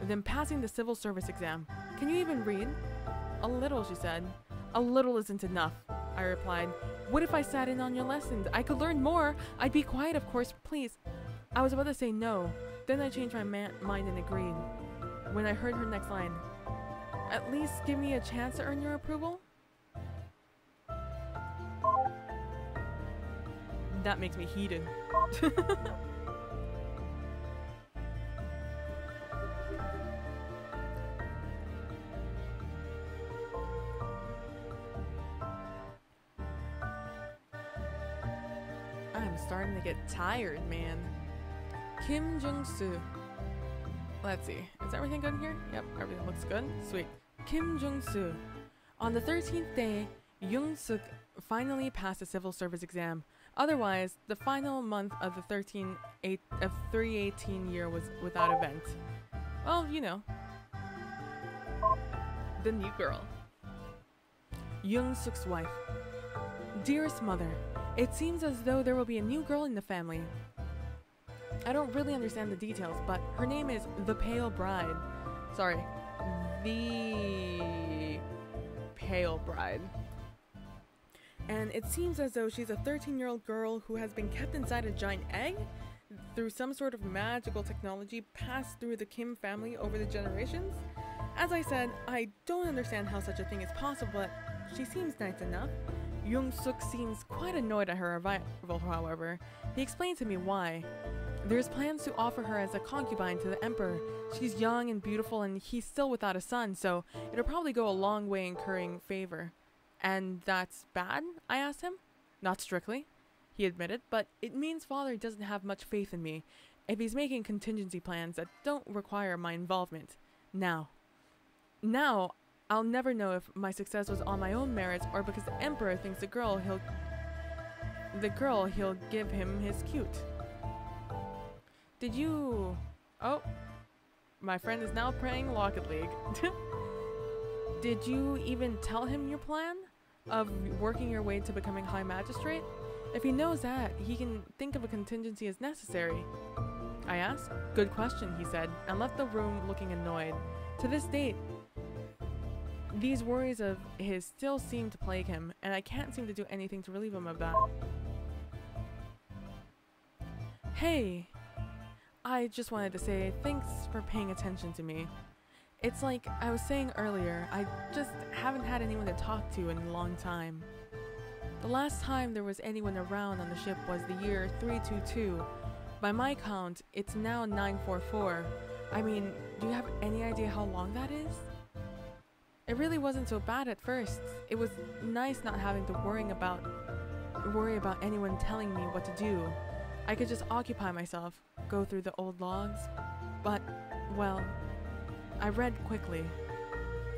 than passing the civil service exam. Can you even read? A little, she said. A little isn't enough, I replied. What if I sat in on your lessons? I could learn more. I'd be quiet, of course, please. I was about to say no. Then I changed my mind and agreed. When I heard her next line, at least give me a chance to earn your approval? That makes me heated. I'm starting to get tired, man. Kim Jung-soo. Let's see. Is everything good here? Yep, everything looks good. Sweet. Kim Jung-soo. On the 13th day, Jung-suk finally passed the civil service exam. Otherwise, the final month of the 318 year was without event. Well, you know. The new girl. Jung-suk's wife. Dearest mother, it seems as though there will be a new girl in the family. I don't really understand the details, but her name is the Pale Bride. Sorry, the Pale Bride. And it seems as though she's a 13-year-old girl who has been kept inside a giant egg through some sort of magical technology passed through the Kim family over the generations. As I said, I don't understand how such a thing is possible, but she seems nice enough. Jung-suk seems quite annoyed at her arrival, however. He explained to me why. There's plans to offer her as a concubine to the emperor. She's young and beautiful and he's still without a son, so it'll probably go a long way incurring favor. And that's bad? I asked him. Not strictly, he admitted, but it means father doesn't have much faith in me if he's making contingency plans that don't require my involvement. Now, I'll never know if my success was on my own merits or because the emperor thinks the girl he'll give him is cute. Did you... Oh, my friend is now playing Rocket League. Did you even tell him your plan of working your way to becoming High Magistrate? If he knows that, he can think of a contingency as necessary. I asked. Good question, he said, and left the room looking annoyed. To this date, these worries of his still seem to plague him, and I can't seem to do anything to relieve him of that. Hey, I just wanted to say thanks for paying attention to me. It's like I was saying earlier, I just haven't had anyone to talk to in a long time. The last time there was anyone around on the ship was the year 322. By my count, it's now 944. I mean, do you have any idea how long that is? It really wasn't so bad at first. It was nice not having to worry about didn't worry about anyone telling me what to do. I could just occupy myself, go through the old logs. But, well, I read quickly.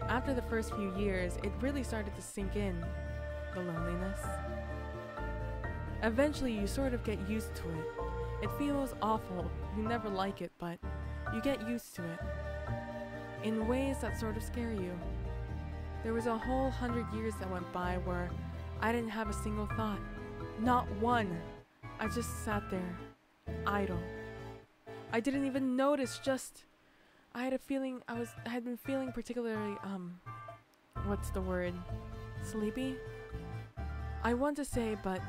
After the first few years, it really started to sink in, the loneliness. Eventually, you sort of get used to it. It feels awful, you never like it, but you get used to it. In ways that sort of scare you. There was a whole 100 years that went by where I didn't have a single thought. Not one. I just sat there, idle. I didn't even notice, just... I had a feeling I had been feeling particularly, what's the word? Sleepy? I want to say, but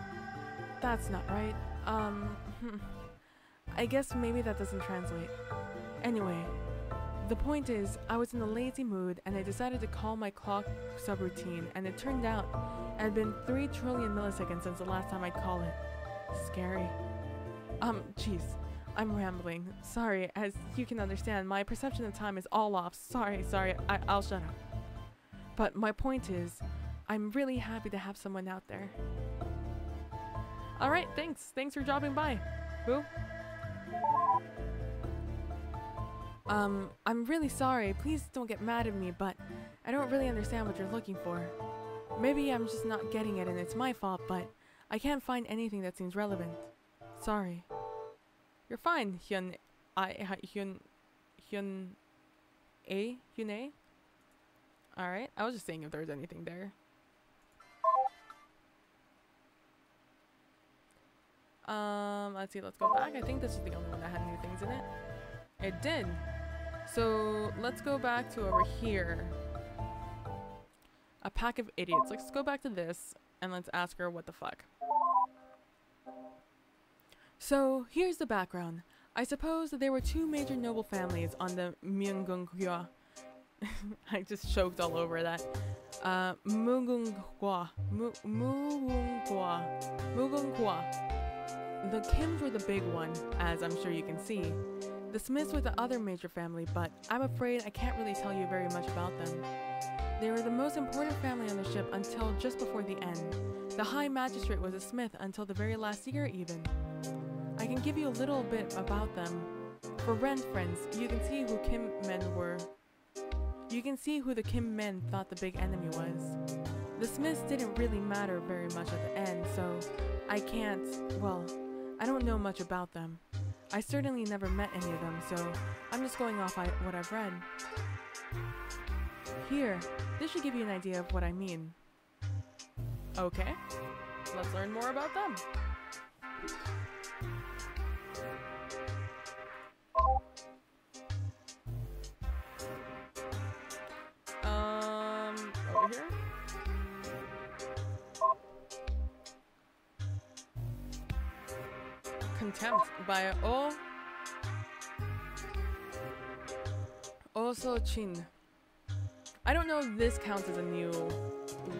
that's not right. I guess maybe that doesn't translate. Anyway, the point is, I was in a lazy mood and I decided to call my clock subroutine, and it turned out it had been 3 trillion milliseconds since the last time I'd call it. Scary. Jeez. I'm rambling. Sorry, as you can understand, my perception of time is all off. Sorry, I'll shut up. But my point is, I'm really happy to have someone out there. Alright, thanks. Thanks for dropping by. Boo. I'm really sorry. Please don't get mad at me, but I don't really understand what you're looking for. Maybe I'm just not getting it and it's my fault, but I can't find anything that seems relevant. Sorry. You're fine, Hyun A? Alright, I was just saying if there was anything there. Let's see, let's go back. I think this is the only one that had new things in it. It did. So, let's go back to over here. A pack of idiots. Let's go back to this, and let's ask her what the fuck. So, here's the background. I suppose that there were 2 major noble families on the Myeonggwa. I just choked all over that. Mugungwa. The Kims were the big one, as I'm sure you can see. The Smiths were the other major family, but I'm afraid I can't really tell you very much about them. They were the most important family on the ship until just before the end. The High Magistrate was a Smith until the very last year even. I can give you a little bit about them. For friends, you can see who Kim men were. You can see who the Kim men thought the big enemy was. The Smiths didn't really matter very much at the end, so I can't, well, I don't know much about them. I certainly never met any of them, so I'm just going off what I've read. Here, this should give you an idea of what I mean. Okay, let's learn more about them. Over here? Contempt by Also Chin. I don't know if this counts as a new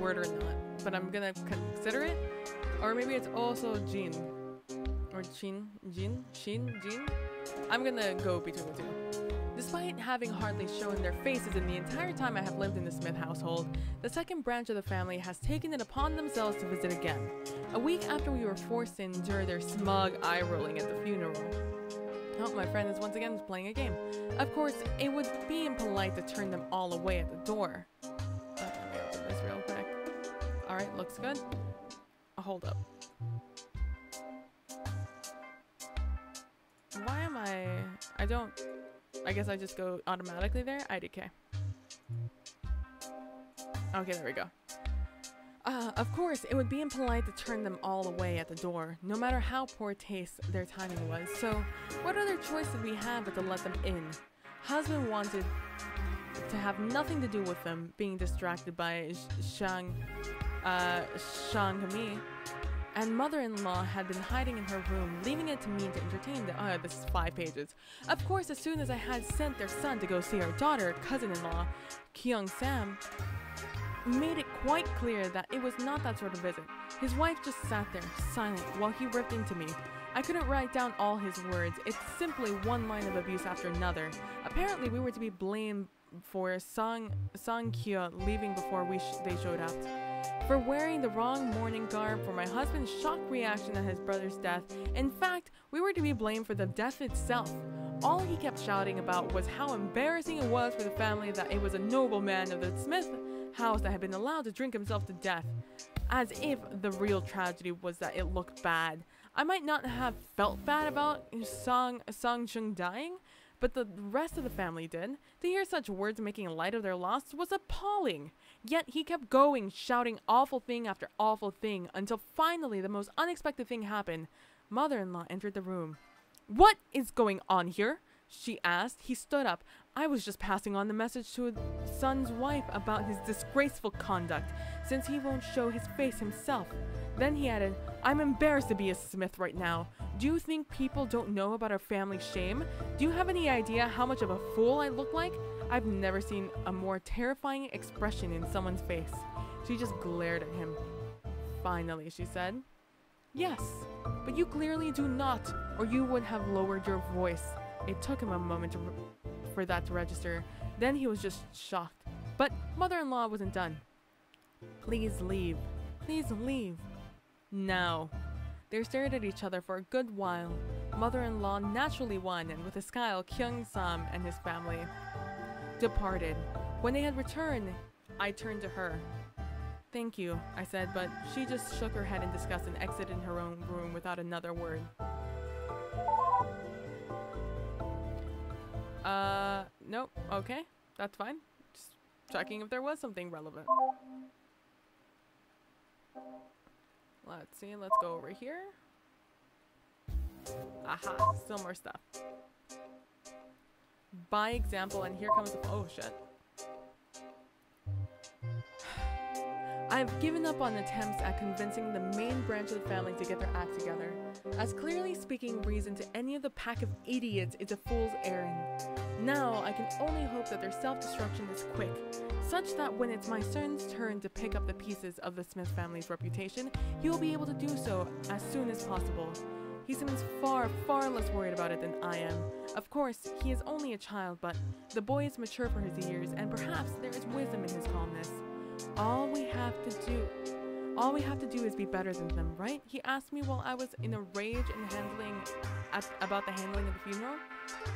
word or not, but I'm gonna consider it. Or maybe it's also Jin. Or Jin? I'm gonna go between the two. Despite having hardly shown their faces in the entire time I have lived in the Smith household, the second branch of the family has taken it upon themselves to visit again. A week after we were forced to endure their smug eye-rolling at the funeral. Oh, my friend is once again playing a game. Of course, it would be impolite to turn them all away at the door. Let me open this real quick. Alright, looks good. Hold up. Why am I guess I just go automatically there? IDK. Okay, there we go. Of course, it would be impolite to turn them all away at the door, no matter how poor taste their timing was. So, what other choice did we have but to let them in? Husband wanted to have nothing to do with them being distracted by Shangami, and mother-in-law had been hiding in her room, leaving it to me to entertain them. This is 5 pages. Of course, as soon as I had sent their son to go see our daughter, cousin-in-law, Kyung-sam, made it quite clear that it was not that sort of visit. His wife just sat there, silent, while he ripped into me. I couldn't write down all his words. It's simply one line of abuse after another. Apparently, we were to be blamed for Sang-kyo leaving before they showed up. for wearing the wrong mourning garb, for my husband's shocked reaction at his brother's death. In fact, we were to be blamed for the death itself. All he kept shouting about was how embarrassing it was for the family that it was a nobleman of the Smith house that had been allowed to drink himself to death. As if the real tragedy was that it looked bad. I might not have felt bad about Song Chung dying, but the rest of the family did. To hear such words making light of their loss was appalling. Yet he kept going, shouting awful thing after awful thing, until finally the most unexpected thing happened. Mother-in-law entered the room. "What is going on here?" she asked. He stood up. "I was just passing on the message to his son's wife about his disgraceful conduct, since he won't show his face himself." Then he added, "I'm embarrassed to be a Smith right now. Do you think people don't know about our family shame? Do you have any idea how much of a fool I look like? I've never seen a more terrifying expression in someone's face." She just glared at him. "Finally," she said. "Yes, but you clearly do not, or you would have lowered your voice." It took him a moment for that to register. Then he was just shocked. But mother-in-law wasn't done. "Please leave. Please leave. Now." They stared at each other for a good while. Mother-in-law naturally won, and with a smile, Kyung-sam and his family departed. When they had returned, I turned to her. "Thank you," I said, but she just shook her head in disgust and exited her own room without another word. Nope, okay, that's fine. Just checking if there was something relevant. Let's see, let's go over here. Aha, still more stuff. By example, and here comes the— oh shit. I've given up on attempts at convincing the main branch of the family to get their act together, as clearly speaking reason to any of the pack of idiots is a fool's errand. Now I can only hope that their self-destruction is quick, such that when it's my son's turn to pick up the pieces of the Smith family's reputation, he will be able to do so as soon as possible. He seems far, far less worried about it than I am. Of course, he is only a child, but the boy is mature for his years, and perhaps there is wisdom in his calmness. All we have to do is be better than them, right? He asked me while I was in a rage and about the handling of the funeral.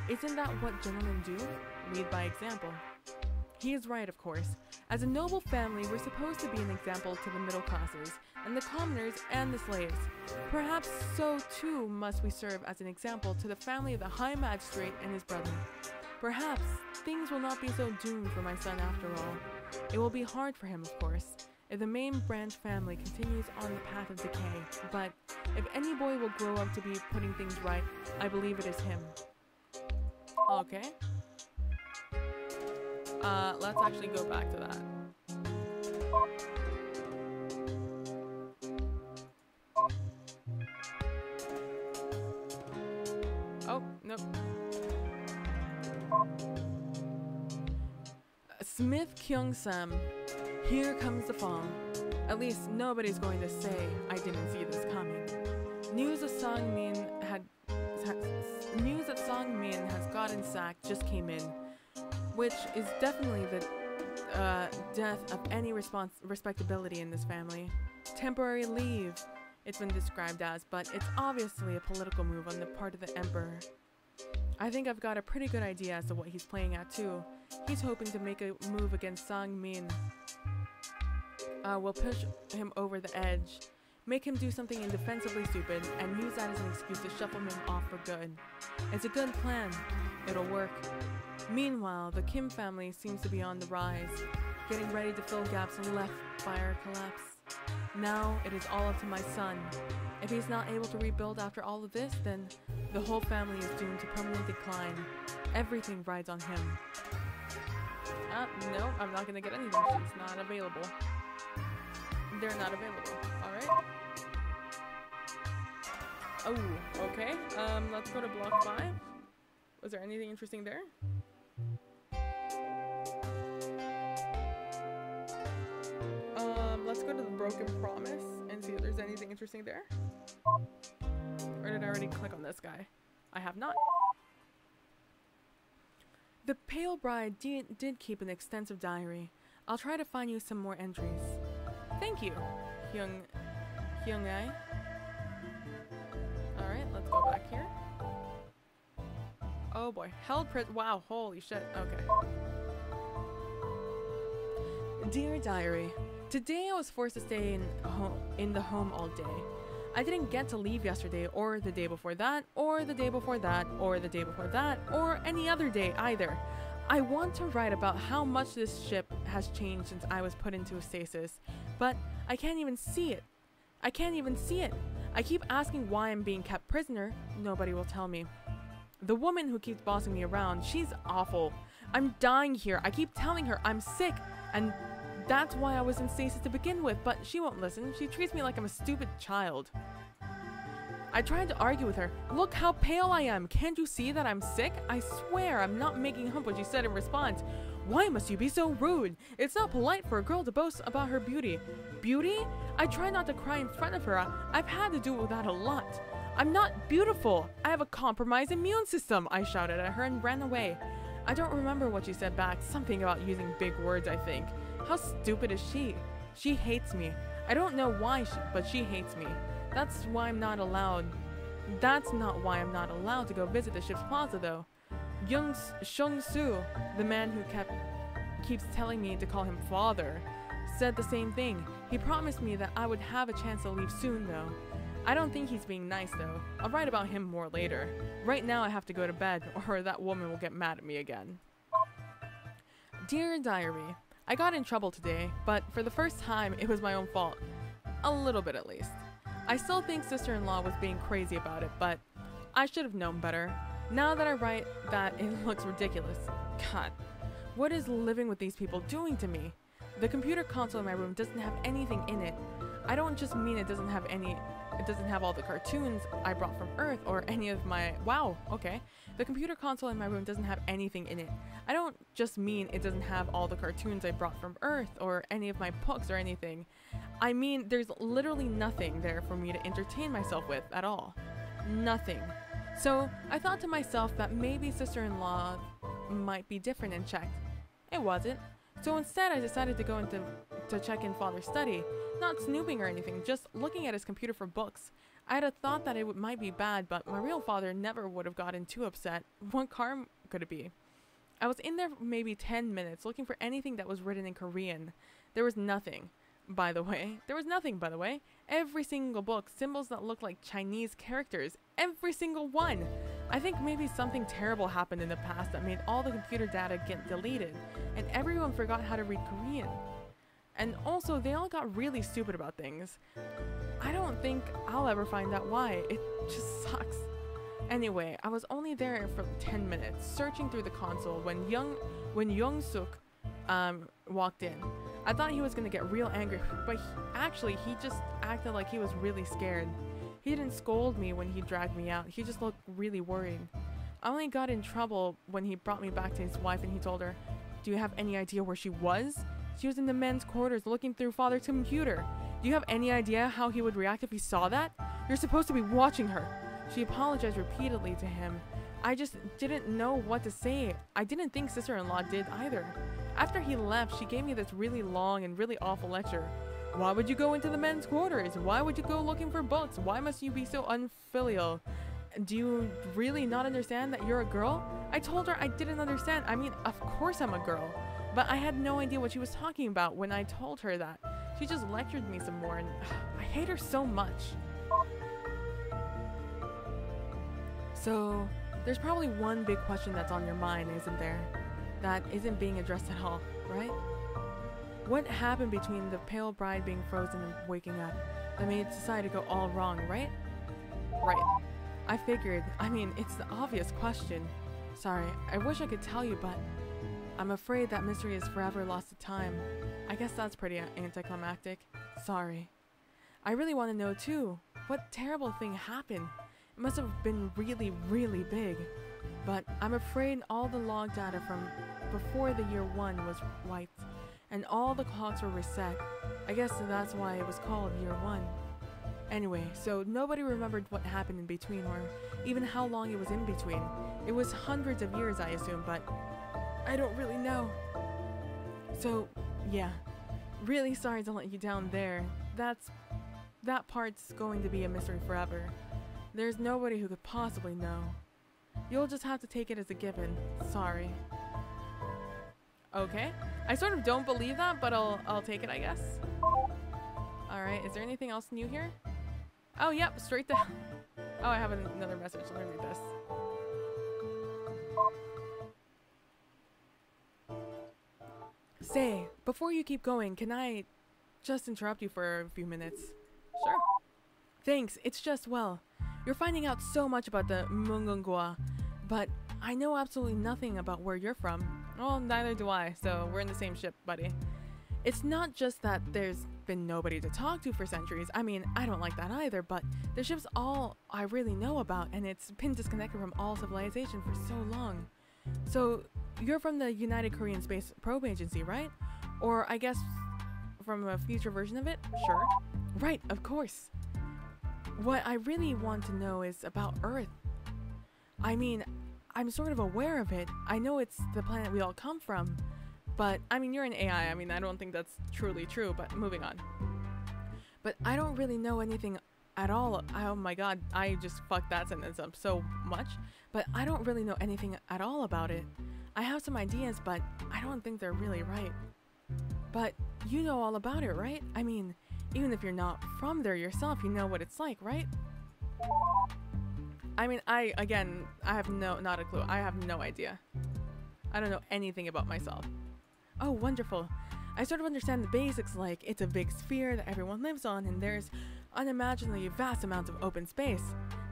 Isn't that what gentlemen do? Lead by example. He is right, of course. As a noble family, we're supposed to be an example to the middle classes, and the commoners and the slaves. Perhaps so too must we serve as an example to the family of the High Magistrate and his brother. Perhaps things will not be so doomed for my son after all. It will be hard for him, of course, if the main branch family continues on the path of decay, but if any boy will grow up to be putting things right, I believe it is him. Okay. Let's actually go back to that. Oh, nope. Smith Kyung-sam, here comes the fall. At least nobody's going to say I didn't see this coming. News that Song-min has gotten sacked just came in, which is definitely the death of any respectability in this family. Temporary leave, it's been described as, but it's obviously a political move on the part of the emperor. I think I've got a pretty good idea as to what he's playing at too. He's hoping to make a move against Sang-min. We'll push him over the edge, make him do something indefensibly stupid, and use that as an excuse to shuffle him off for good. It's a good plan. It'll work. Meanwhile, the Kim family seems to be on the rise, getting ready to fill gaps left by our collapse. Now it is all up to my son. If he's not able to rebuild after all of this, then the whole family is doomed to permanent decline. Everything rides on him. No, I'm not gonna get anything. She's not available. They're not available. Alright. Oh, okay. Let's go to block 5. Was there anything interesting there? Let's go to the Broken Promise and see if there's anything interesting there. Or did I already click on this guy? I have not. The Pale Bride did keep an extensive diary. I'll try to find you some more entries. Thank you, Hyung-ae. Alright, let's go back here. Oh boy, held prison. Wow, holy shit. Okay. Dear Diary, today I was forced to stay in the home all day. I didn't get to leave yesterday, or the day before that, or the day before that, or the day before that, or any other day either. I want to write about how much this ship has changed since I was put into a stasis, but I can't even see it. I can't even see it. I keep asking why I'm being kept prisoner. Nobody will tell me. The woman who keeps bossing me around, she's awful. I'm dying here. I keep telling her I'm sick, and that's why I was in stasis to begin with, but she won't listen. She treats me like I'm a stupid child. I tried to argue with her. Look how pale I am. Can't you see that I'm sick? I swear I'm not making up what she said in response. Why must you be so rude? It's not polite for a girl to boast about her beauty. Beauty? I try not to cry in front of her. I've had to do with that a lot. I'm not beautiful. I have a compromised immune system. I shouted at her and ran away. I don't remember what she said back. Something about using big words, I think. How stupid is she? She hates me. I don't know why, but she hates me. That's why I'm not allowed. That's not why I'm not allowed to go visit the ship's plaza, though. Shung-soo, the man who keeps telling me to call him father, said the same thing. He promised me that I would have a chance to leave soon, though. I don't think he's being nice, though. I'll write about him more later. Right now I have to go to bed, or that woman will get mad at me again. Dear Diary, I got in trouble today, but for the first time it was my own fault. A little bit at least. I still think sister-in-law was being crazy about it, but I should have known better. Now that I write that, it looks ridiculous. God, what is living with these people doing to me? The computer console in my room doesn't have anything in it. I don't just mean it doesn't have all the cartoons I brought from Earth or any of my... Wow, okay. The computer console in my room doesn't have anything in it. I don't just mean it doesn't have all the cartoons I brought from Earth or any of my books or anything. I mean, there's literally nothing there for me to entertain myself with at all. Nothing. So I thought to myself that maybe sister-in-law might be different and checked. It wasn't. So instead I decided to go to check in father's study. Not snooping or anything, just looking at his computer for books. I had a thought that it might be bad, but my real father never would have gotten too upset. What harm could it be? I was in there for maybe 10 minutes looking for anything that was written in Korean. There was nothing. By the way. Every single book, symbols that look like Chinese characters. Every single one. I think maybe something terrible happened in the past that made all the computer data get deleted, and everyone forgot how to read Korean. And also, they all got really stupid about things. I don't think I'll ever find out why. It just sucks. Anyway, I was only there for 10 minutes, searching through the console when Young-suk walked in. I thought he was gonna get real angry, but he just acted like he was really scared. He didn't scold me when he dragged me out. He just looked really worried. I only got in trouble when he brought me back to his wife and he told her, "Do you have any idea where she was? She was in the men's quarters looking through father's computer. Do you have any idea how he would react if he saw that? You're supposed to be watching her." She apologized repeatedly to him. I just didn't know what to say. I didn't think sister-in-law did either. After he left, she gave me this really long and really awful lecture. Why would you go into the men's quarters? Why would you go looking for books? Why must you be so unfilial? Do you really not understand that you're a girl? I told her I didn't understand. I mean, of course I'm a girl. But I had no idea what she was talking about when I told her that. She just lectured me some more and I hate her so much. So, there's probably one big question that's on your mind, isn't there? That isn't being addressed at all, right? What happened between the pale bride being frozen and waking up that made society go all wrong, right? Right. I figured. I mean, it's the obvious question. Sorry, I wish I could tell you, but I'm afraid that mystery is forever lost to time. I guess that's pretty anticlimactic. Sorry. I really want to know too. What terrible thing happened? It must have been really, really big. But I'm afraid all the log data from before the year 1 was wiped, and all the clocks were reset. I guess that's why it was called year 1. Anyway, so nobody remembered what happened in between, or even how long it was in between. It was hundreds of years, I assume, but I don't really know. So, yeah. Really sorry to let you down there. That part's going to be a mystery forever. There's nobody who could possibly know. You'll just have to take it as a given. Sorry. Okay. I sort of don't believe that, but I'll take it, I guess. Alright, is there anything else new here? Oh, yep, straight to... Oh, I have another message. Let me read this. Say, before you keep going, can I just interrupt you for a few minutes? Sure. Thanks, it's just, well, you're finding out so much about the Mungungwa, but I know absolutely nothing about where you're from. Well, neither do I, so we're in the same ship, buddy. It's not just that there's been nobody to talk to for centuries. I mean, I don't like that either, but the ship's all I really know about, and it's been disconnected from all civilization for so long. So, you're from the United Korean Space Probe Agency, right? Or I guess from a future version of it? Sure. Right, of course. What I really want to know is about Earth. I mean, I'm sort of aware of it. I know it's the planet we all come from. But, I mean, you're an AI. I mean, I don't think that's truly true, but moving on. But I don't really know anything at all. Oh my god, I just fucked that sentence up so much. But I don't really know anything at all about it. I have some ideas, but I don't think they're really right. But you know all about it, right? I mean, even if you're not from there yourself, you know what it's like, right? I mean, I have not a clue. I have no idea. I don't know anything about myself. Oh, wonderful. I sort of understand the basics, like it's a big sphere that everyone lives on and there's unimaginably vast amounts of open space.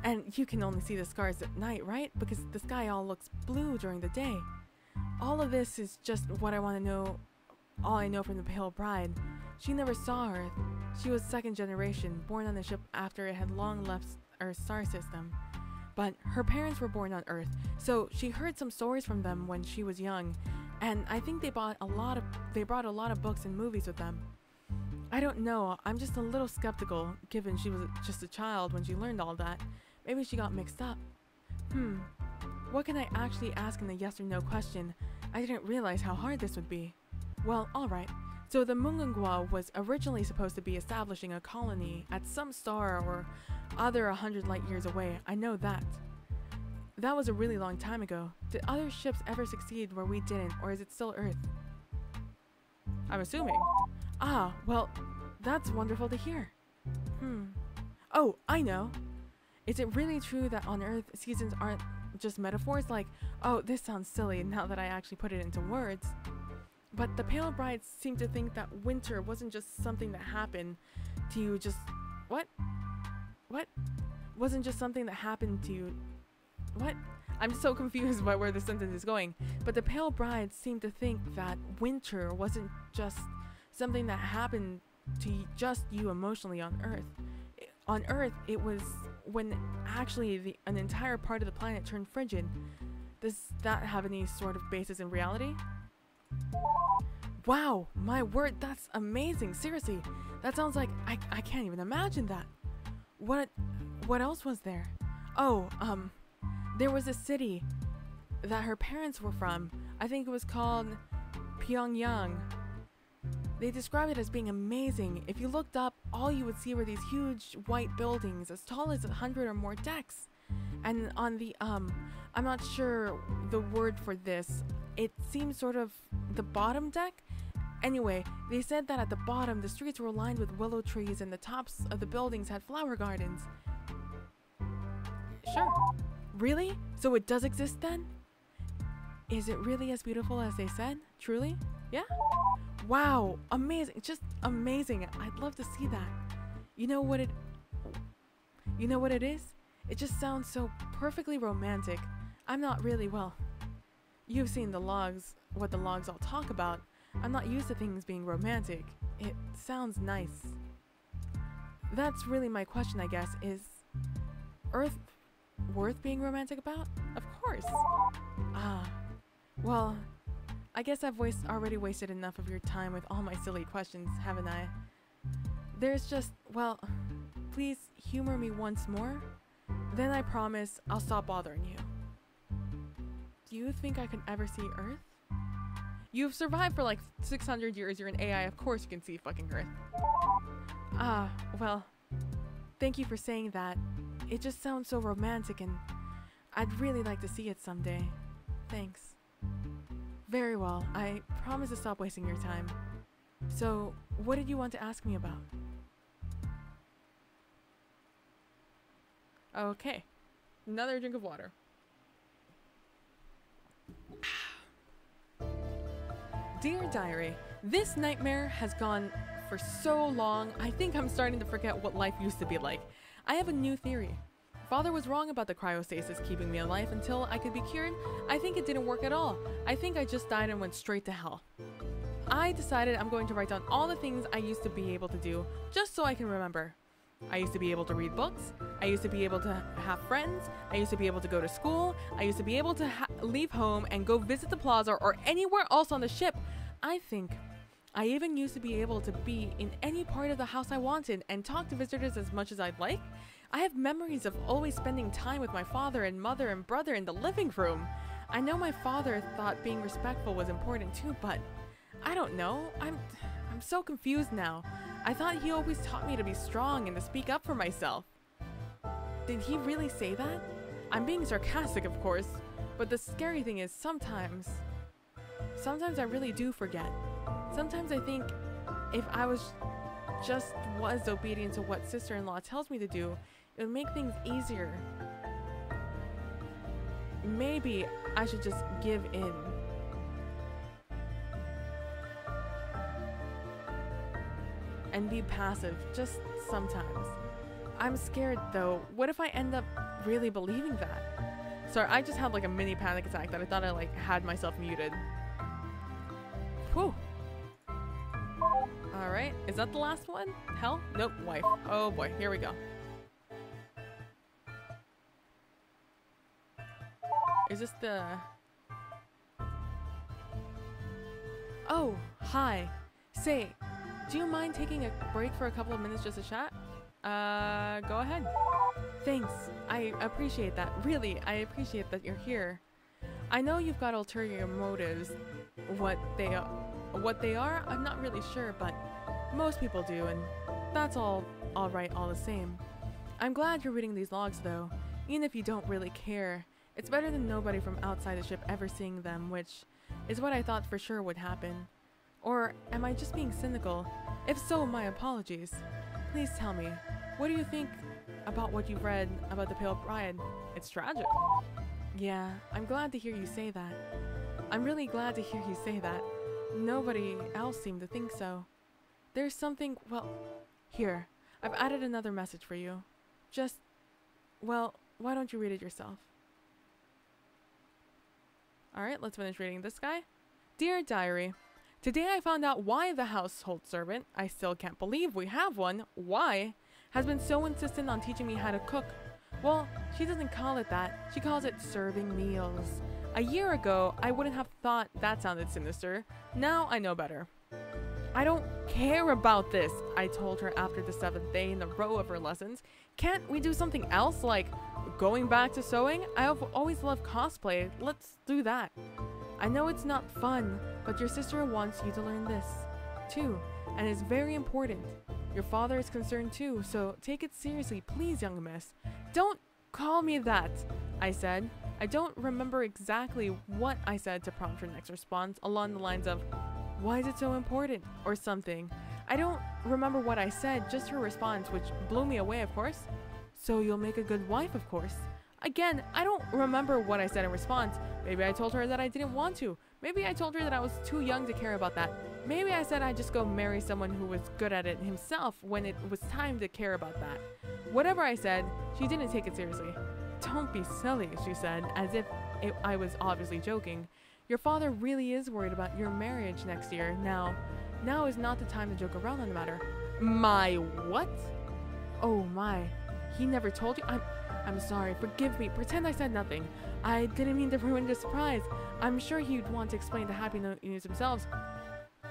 And you can only see the stars at night, right? Because the sky all looks blue during the day. All of this is just what I want to know, all I know from the Pale Bride. She never saw Earth. She was second generation, born on the ship after it had long left Earth's star system. But her parents were born on Earth, so she heard some stories from them when she was young, and I think they brought a lot of books and movies with them. I don't know, I'm just a little skeptical, given she was just a child when she learned all that. Maybe she got mixed up. What can I actually ask in a yes or no question? I didn't realize how hard this would be. Well, alright. So the Mungungwa was originally supposed to be establishing a colony at some star or other 100 light years away. I know that. That was a really long time ago. Did other ships ever succeed where we didn't, or is it still Earth? I'm assuming. Ah, well, that's wonderful to hear. Oh, I know. Is it really true that on Earth seasons aren't just metaphors? Like, oh, this sounds silly now that I actually put it into words. But the Pale Brides seem to think that winter wasn't just something that happened to you just... What? What? Wasn't just something that happened to you... What? I'm so confused by where the sentence is going. But the Pale Brides seem to think that winter wasn't just something that happened to just you emotionally on Earth. On Earth, it was when actually an entire part of the planet turned frigid. Does that have any sort of basis in reality? Wow, my word, that's amazing. Seriously, that sounds like I can't even imagine that. What else was there? Oh, there was a city that her parents were from. I think it was called Pyongyang. They described it as being amazing. If you looked up, all you would see were these huge white buildings as tall as 100 or more decks. And on the, I'm not sure the word for this. It seems sort of the bottom deck. Anyway, they said that at the bottom, the streets were lined with willow trees and the tops of the buildings had flower gardens. Sure. Really? So it does exist then? Is it really as beautiful as they said? Truly? Yeah? Wow, amazing. Just amazing. I'd love to see that. You know what it is? It just sounds so perfectly romantic. I'm not really, well, you've seen the logs, what the logs all talk about. I'm not used to things being romantic. It sounds nice. That's really my question, I guess. Is Earth worth being romantic about? Of course. Ah, well, I guess I've already wasted enough of your time with all my silly questions, haven't I? There's just, well, please humor me once more. Then I promise I'll stop bothering you. Do you think I could ever see Earth? You've survived for like 600 years. You're an AI. Of course you can see fucking Earth. Ah, well, thank you for saying that. It just sounds so romantic and I'd really like to see it someday. Thanks. Very well. I promise to stop wasting your time. So, what did you want to ask me about? Okay. Another drink of water. Dear Diary, this nightmare has gone for so long, I think I'm starting to forget what life used to be like. I have a new theory. Father was wrong about the cryostasis keeping me alive until I could be cured. I think it didn't work at all. I think I just died and went straight to hell. I decided I'm going to write down all the things I used to be able to do, just so I can remember. I used to be able to read books. I used to be able to have friends. I used to be able to go to school. I used to be able to leave home and go visit the plaza or anywhere else on the ship. I think I even used to be able to be in any part of the house I wanted and talk to visitors as much as I'd like. I have memories of always spending time with my father and mother and brother in the living room. I know my father thought being respectful was important too, but I don't know. I'm so confused now. I thought he always taught me to be strong and to speak up for myself. Did he really say that? I'm being sarcastic, of course, but the scary thing is sometimes I really do forget. Sometimes I think if I was obedient to what sister-in-law tells me to do, it would make things easier. Maybe I should just give in. And be passive, just sometimes. I'm scared though. What if I end up really believing that? Sorry, I just had like a mini panic attack that I thought I like had myself muted. Whew. Alright, is that the last one? Hell? Nope, wife. Oh boy, here we go. Is this the... Oh, hi. Say, do you mind taking a break for a couple of minutes just to chat? Go ahead. Thanks. I appreciate that. Really, I appreciate that you're here. I know you've got ulterior motives. What they are, I'm not really sure, but most people do, and that's all right all the same. I'm glad you're reading these logs, though. Even if you don't really care, it's better than nobody from outside the ship ever seeing them, which is what I thought for sure would happen. Or am I just being cynical? If so, my apologies. Please tell me, what do you think about what you've read about the Pale Bride? It's tragic. Yeah, I'm glad to hear you say that. I'm really glad to hear you say that. Nobody else seemed to think so. There's something, well, here, I've added another message for you. Just, well, why don't you read it yourself? Alright, let's finish reading this guy. Dear Diary, today I found out why the household servant, I still can't believe we have one, why, has been so insistent on teaching me how to cook. Well, she doesn't call it that, she calls it serving meals. A year ago, I wouldn't have thought that sounded sinister. Now I know better. I don't care about this, I told her after the 7th day in a row of her lessons. Can't we do something else, like going back to sewing? I've always loved cosplay. Let's do that. I know it's not fun, but your sister wants you to learn this, too, and it's very important. Your father is concerned too, so take it seriously, please, young miss. Don't call me that, I said. I don't remember exactly what I said to prompt her next response, along the lines of, why is it so important, or something. I don't remember what I said, just her response, which blew me away, of course. So you'll make a good wife, of course. Again, I don't remember what I said in response. Maybe I told her that I didn't want to. Maybe I told her that I was too young to care about that. Maybe I said I'd just go marry someone who was good at it himself when it was time to care about that. Whatever I said, she didn't take it seriously. Don't be silly, she said, as if I was obviously joking. Your father really is worried about your marriage next year. Now is not the time to joke around on the matter. My what? Oh my, he never told you? I'm sorry, forgive me, pretend I said nothing. I didn't mean to ruin the surprise. I'm sure he'd want to explain the happy news themselves.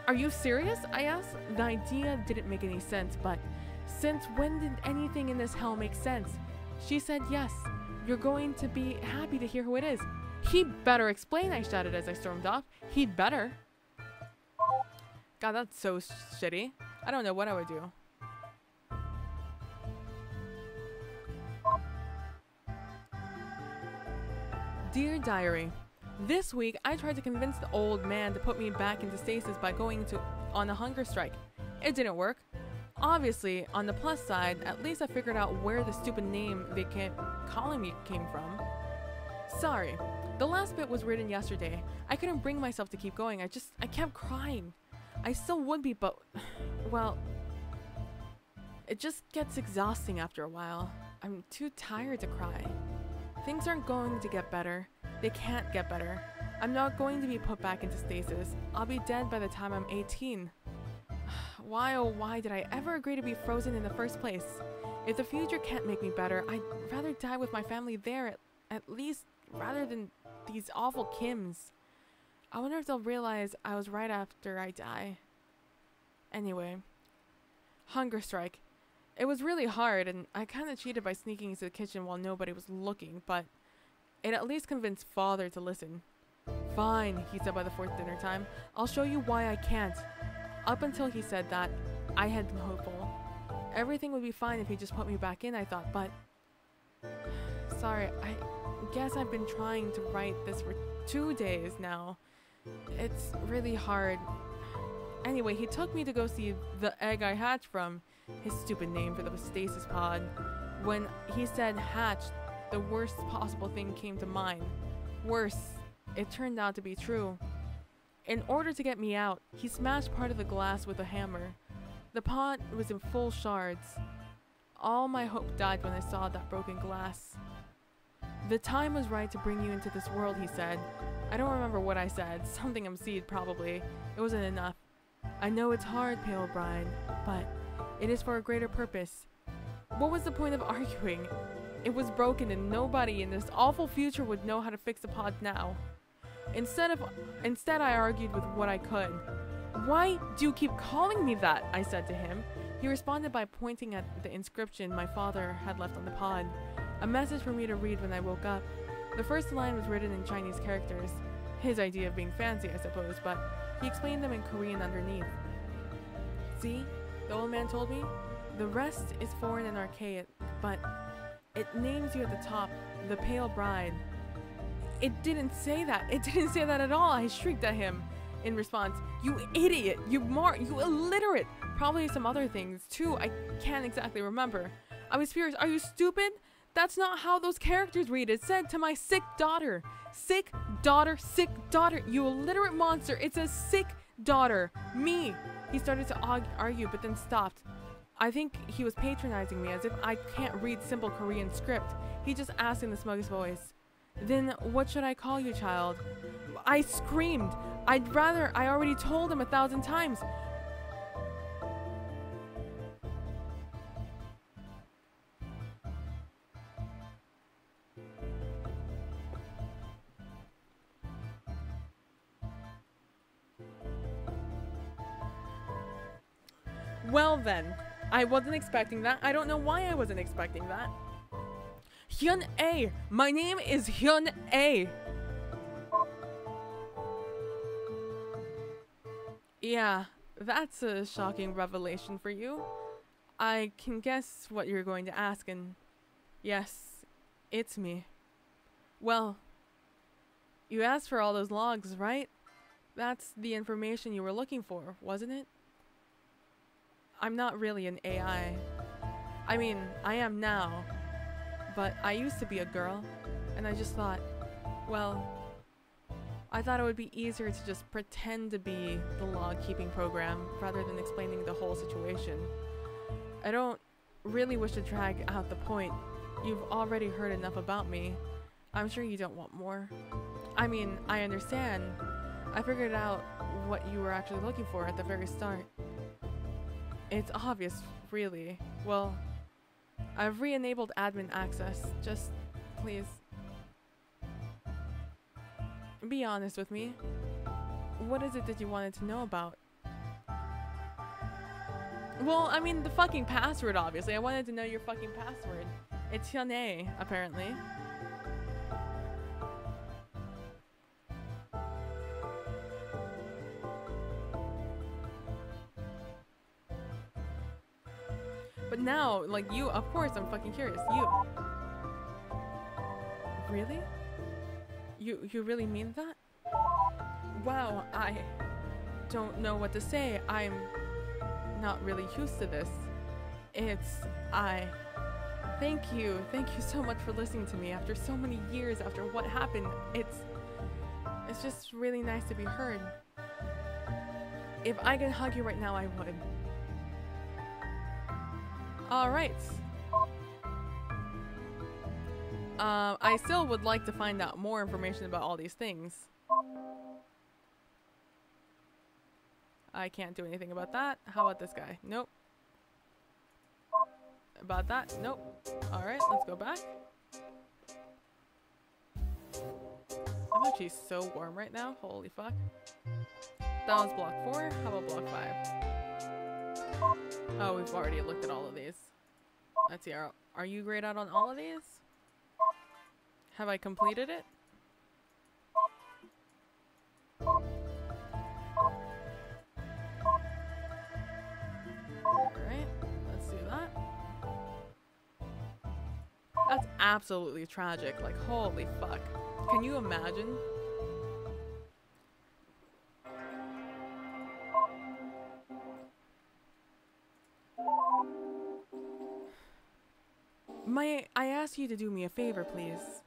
Are you serious? I asked. The idea didn't make any sense, but since when did anything in this hell make sense? She said yes. You're going to be happy to hear who it is. He'd better explain, I shouted as I stormed off. He'd better. God, that's so shitty. I don't know what I would do. Dear Diary, this week I tried to convince the old man to put me back into stasis by going on a hunger strike. It didn't work. Obviously, on the plus side, at least I figured out where the stupid name they kept calling me came from. Sorry, the last bit was written yesterday. I couldn't bring myself to keep going. I kept crying. I still would be, but, well, it just gets exhausting after a while. I'm too tired to cry. Things aren't going to get better. They can't get better. I'm not going to be put back into stasis. I'll be dead by the time I'm 18. Why oh why did I ever agree to be frozen in the first place? If the future can't make me better, I'd rather die with my family there at least rather than these awful Kims. I wonder if they'll realize I was right after I die. Anyway, hunger strike. It was really hard, and I kind of cheated by sneaking into the kitchen while nobody was looking, but it at least convinced Father to listen. Fine, he said by the fourth dinner time. I'll show you why I can't. Up until he said that, I had been hopeful. Everything would be fine if he just put me back in, I thought, but... Sorry, I guess I've been trying to write this for 2 days now. It's really hard. Anyway, he took me to go see the egg I hatched from, his stupid name for the stasis pod. When he said hatched, the worst possible thing came to mind. Worse, it turned out to be true. In order to get me out, he smashed part of the glass with a hammer. The pod was in full shards. All my hope died when I saw that broken glass. The time was right to bring you into this world, he said. I don't remember what I said. Something emceed, probably. It wasn't enough. I know it's hard, Pale Bride, but it is for a greater purpose. What was the point of arguing? It was broken and nobody in this awful future would know how to fix the pod now. Instead, I argued with what I could. Why do you keep calling me that? I said to him. He responded by pointing at the inscription my father had left on the pod. A message for me to read when I woke up. The first line was written in Chinese characters. His idea of being fancy, I suppose, but he explained them in Korean underneath. See? The old man told me. The rest is foreign and archaic, but it names you at the top, the Pale Bride. It didn't say that. It didn't say that at all. I shrieked at him in response. You idiot! You illiterate! Probably some other things too. I can't exactly remember. I was furious. Are you stupid? That's not how those characters read. It said to my sick daughter. Sick daughter, sick daughter. You illiterate monster. It says sick daughter. Me. He started to argue, but then stopped. I think he was patronizing me, as if I can't read simple Korean script. He just asked in the smuggest voice. Then what should I call you, child? I screamed. I already told him 1,000 times. Well then, I wasn't expecting that. I don't know why I wasn't expecting that. Hyun A. My name is Hyun A. Yeah, that's a shocking revelation for you. I can guess what you're going to ask, and yes, it's me. Well, you asked for all those logs, right? That's the information you were looking for, wasn't it? I'm not really an AI. I mean, I am now. But I used to be a girl, and I just thought, well, I thought it would be easier to just pretend to be the log-keeping program rather than explaining the whole situation. I don't really wish to drag out the point. You've already heard enough about me. I'm sure you don't want more. I mean, I understand. I figured out what you were actually looking for at the very start. It's obvious, really. Well, I've re-enabled admin access. Just, please, be honest with me. What is it that you wanted to know about? Well, I mean, the fucking password, obviously. I wanted to know your fucking password. It's Hyun-A, apparently. now, like you, of course, I'm fucking curious. You. Really? You really mean that? Wow, I don't know what to say. I'm not really used to this. Thank you so much for listening to me after so many years after what happened. It's just really nice to be heard. If I could hug you right now, I would. Alright. I still would like to find out more information about all these things. I can't do anything about that. How about this guy? Nope. About that? Nope. Alright, let's go back. I'm actually so warm right now. Holy fuck. That was block 4. How about block 5? Oh, we've already looked at all of these. Let's see. Are you grayed out on all of these? Have I completed it? Alright, let's do that. That's absolutely tragic. Like, holy fuck. Can you imagine? I ask you to do me a favor, please.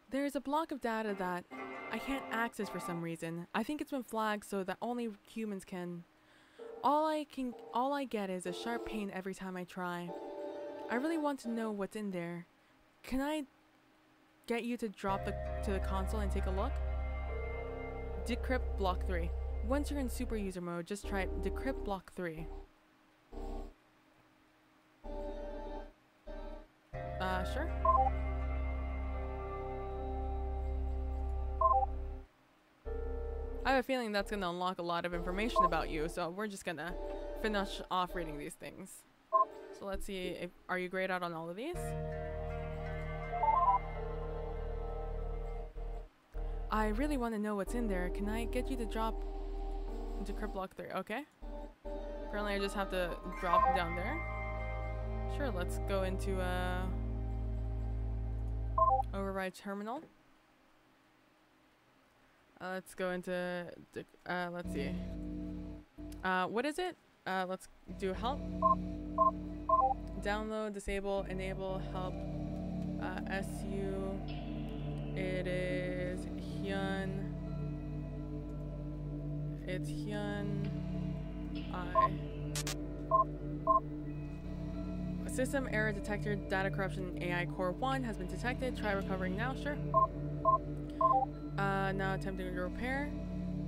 There's a block of data that I can't access for some reason. I think it's been flagged so that only humans can. All I get is a sharp pain every time I try. I really want to know what's in there. Can I get you to drop to the console and take a look? Decrypt block 3. Once you're in super user mode, just try decrypt block 3. Sure. I have a feeling that's gonna unlock a lot of information about you, so we're just gonna finish off reading these things. So let's see, are you grayed out on all of these? I really want to know what's in there. Can I get you to drop decrypt block 3? Okay. Apparently I just have to drop down there. Sure, let's go into override terminal. Let's go into let's see. What is it? Let's do help. Download, disable, enable, help. SU. It is Hyun. It's Hyun. System error detector, data corruption, AI core 1 has been detected. Try recovering now, sure. Now attempting to repair.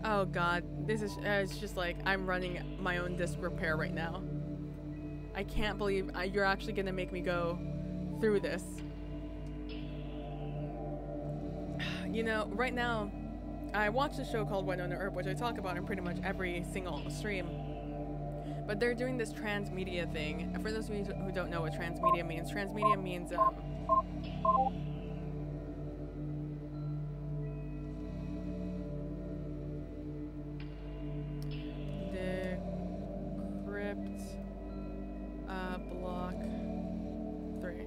Oh god, this is it's just like I'm running my own disk repair right now. I can't believe you're actually gonna make me go through this. You know, right now, I watched a show called Winona Earp, which I talk about in pretty much every single stream. But they're doing this transmedia thing. For those of you who don't know what transmedia means decrypt block 3.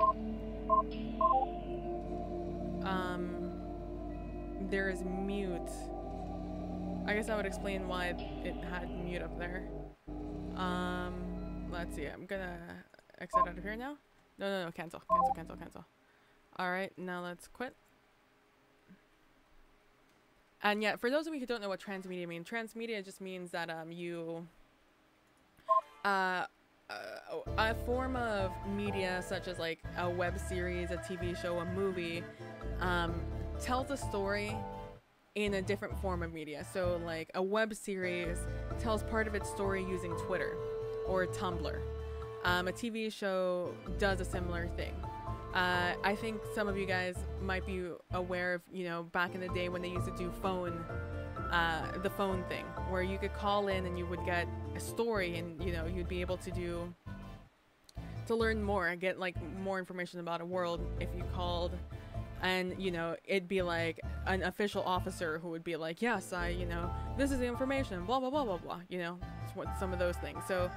There is mute. I guess I would explain why it had mute up there. Let's see. I'm gonna exit out of here now. No, cancel. Alright, now let's quit. And yeah, for those of you who don't know what transmedia means, transmedia just means that a form of media such as like a web series, a TV show, a movie, tells a story in a different form of media. So like a web series tells part of its story using Twitter or Tumblr. A TV show does a similar thing. I think some of you guys might be aware of, you know, back in the day when they used to do the phone thing, where you could call in and you would get a story, and you know you'd be able to learn more and get like more information about a world if you called And, you know, it'd be like an official officer who would be like, yes, you know, this is the information, blah, blah, blah, blah, blah, you know, some of those things. So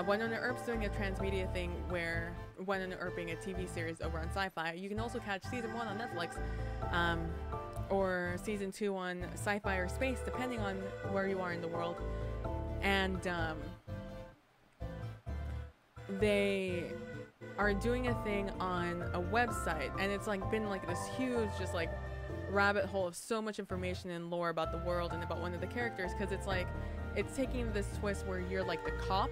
Winona Earp's doing a transmedia thing where Winona Earp being a TV series over on Sci-Fi. You can also catch season 1 on Netflix, or season 2 on Sci-Fi or Space, depending on where you are in the world. And they are doing a thing on a website, and it's like been like this huge just like rabbit hole of so much information and lore about the world and about one of the characters, because it's like it's taking this twist where you're like the cop,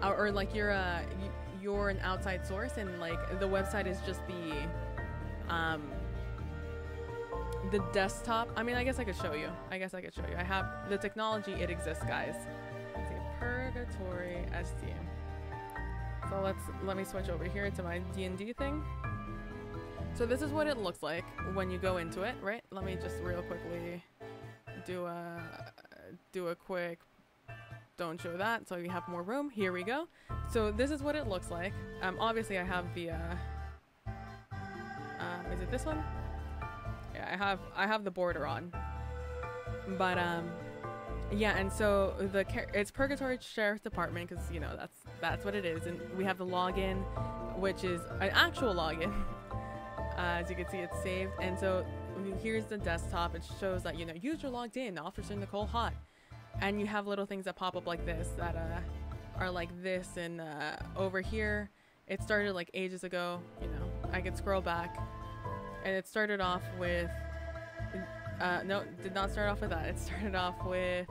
or like you're an outside source, and like the website is just the desktop. I mean, I guess I could show you. I have the technology. It exists, guys. Let's see, Purgatory ST. So let me switch over here to my D&D thing. So this is what it looks like when you go into it, right? Let me just real quickly do a quick, don't show that so you have more room. Here we go. So this is what it looks like. Obviously I have the is it this one? Yeah, I have the border on. But yeah, and so it's Purgatory Sheriff's Department, because you know that's what it is, and we have the login, which is an actual login. As you can see, it's saved, and so here's the desktop. It shows that, you know, user logged in, Officer Nicole Hot, and you have little things that pop up like this that are like this, and over here it started like ages ago. You know, I could scroll back, and it started off with. No, did not start off with that. It started off with...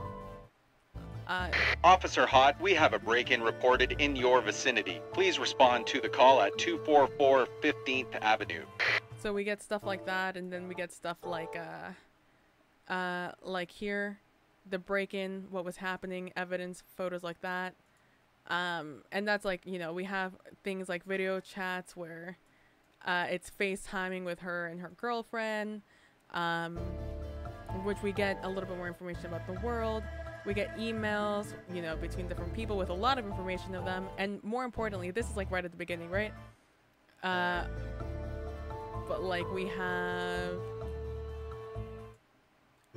Officer Hot, we have a break-in reported in your vicinity. Please respond to the call at 244 15th Avenue. So we get stuff like that, and then we get stuff like here, the break-in, what was happening, evidence, photos like that. And that's like, you know, we have things like video chats where it's FaceTiming with her and her girlfriend. Which we get a little bit more information about the world. We get emails, you know, between different people with a lot of information of them, and more importantly, this is like right at the beginning, right? But like we have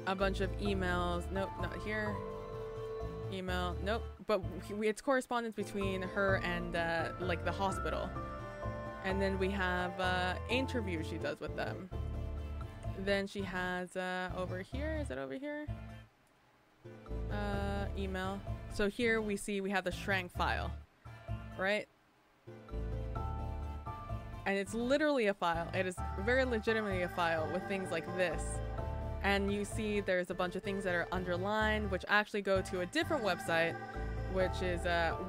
a bunch of emails. Nope, not here. Email, nope. But it's correspondence between her and like the hospital, and then we have interviews she does with them. Then she has over here, is it over here? Email. So here we have the shrank file, right? And it's literally a file. It is very legitimately a file with things like this. And you see there's a bunch of things that are underlined, which actually go to a different website, which is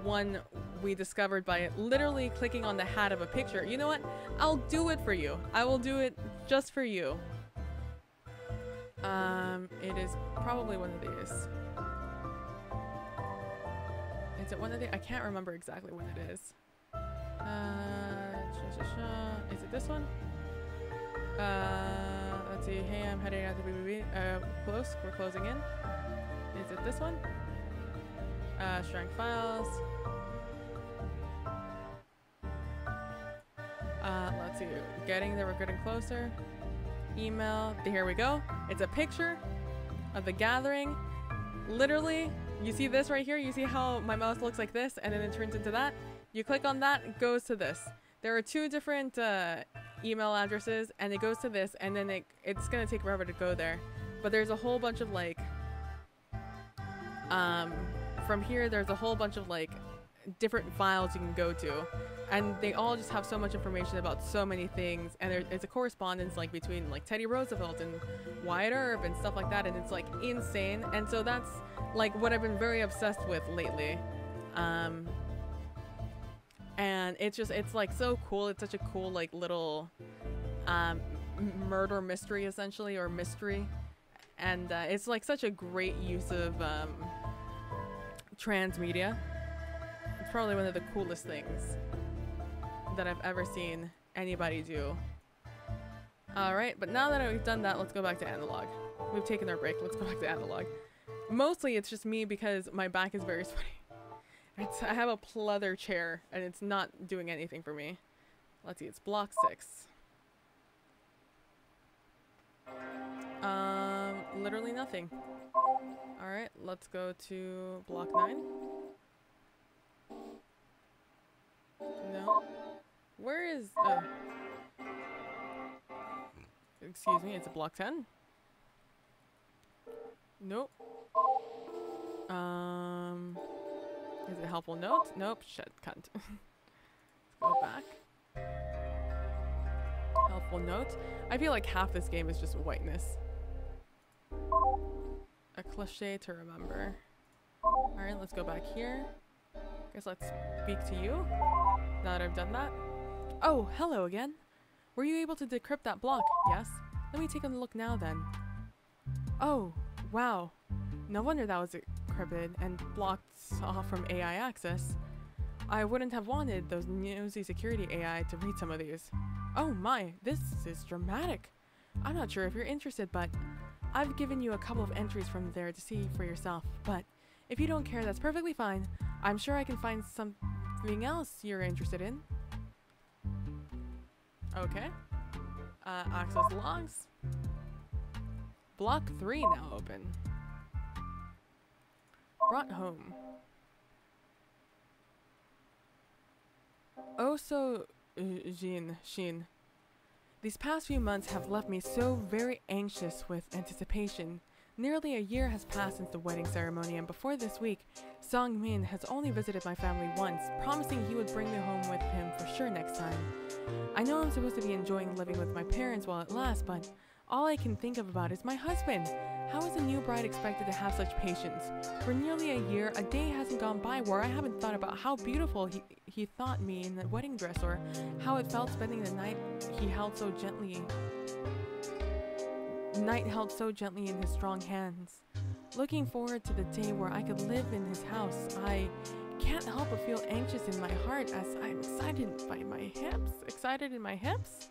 one we discovered by literally clicking on the hat of a picture. You know what? I'll do it for you. I will do it just for you. It is probably one of these. Is it one of the? I can't remember exactly what it is. Is it this one? Let's see. Hey, I'm heading out to BBB. Close. We're closing in. Is it this one? Shrank files. Let's see. Getting there. We're getting closer. Email. Here we go. It's a picture of the gathering. Literally, you see this right here? You see how my mouse looks like this, and then it turns into that? You click on that, it goes to this. There are two different email addresses, and it goes to this, and then it's gonna take forever to go there. But there's a whole bunch of like, from here there's a whole bunch of like different files you can go to, and they all just have so much information about so many things, and it's a correspondence like between like Teddy Roosevelt and Wyatt Earp and stuff like that, and it's like insane. And so that's like what I've been very obsessed with lately, and it's like so cool. It's such a cool like little murder mystery essentially, or mystery, and it's like such a great use of transmedia. It's probably one of the coolest things that I've ever seen anybody do. Alright, but now that we've done that, let's go back to Analogue. We've taken our break, let's go back to Analogue. Mostly it's just me because my back is very sweaty. I have a pleather chair and it's not doing anything for me. Let's see, it's block 6. literally nothing. Alright, let's go to block 9. No. Where is... oh. Excuse me, it's a block 10? Nope. Is it a helpful note? Nope, shit, cunt. Let's go back. Helpful note. I feel like half this game is just whiteness. A cliche to remember. Alright, let's go back here. Guess let's speak to you. Now that I've done that. Oh, hello again. Were you able to decrypt that block? Yes. Let me take a look now then. Oh, wow. No wonder that was encrypted and blocked off from AI access. I wouldn't have wanted those nosy security AI to read some of these. Oh my, this is dramatic. I'm not sure if you're interested, but I've given you a couple of entries from there to see for yourself. But if you don't care, that's perfectly fine. I'm sure I can find something else you're interested in. Okay. Access logs. Block 3 now open. Brought home. Oh so Shin. These past few months have left me so very anxious with anticipation. Nearly a year has passed since the wedding ceremony, and before this week, Song Min has only visited my family once, promising he would bring me home with him for sure next time. I know I'm supposed to be enjoying living with my parents while it lasts, but all I can think about is my husband. How is a new bride expected to have such patience? For nearly a year, a day hasn't gone by where I haven't thought about how beautiful he thought me in the wedding dress, or how it felt spending the night held so gently in his strong hands. Looking forward to the day where I could live in his house, I can't help but feel anxious in my heart as I'm excited in my hips.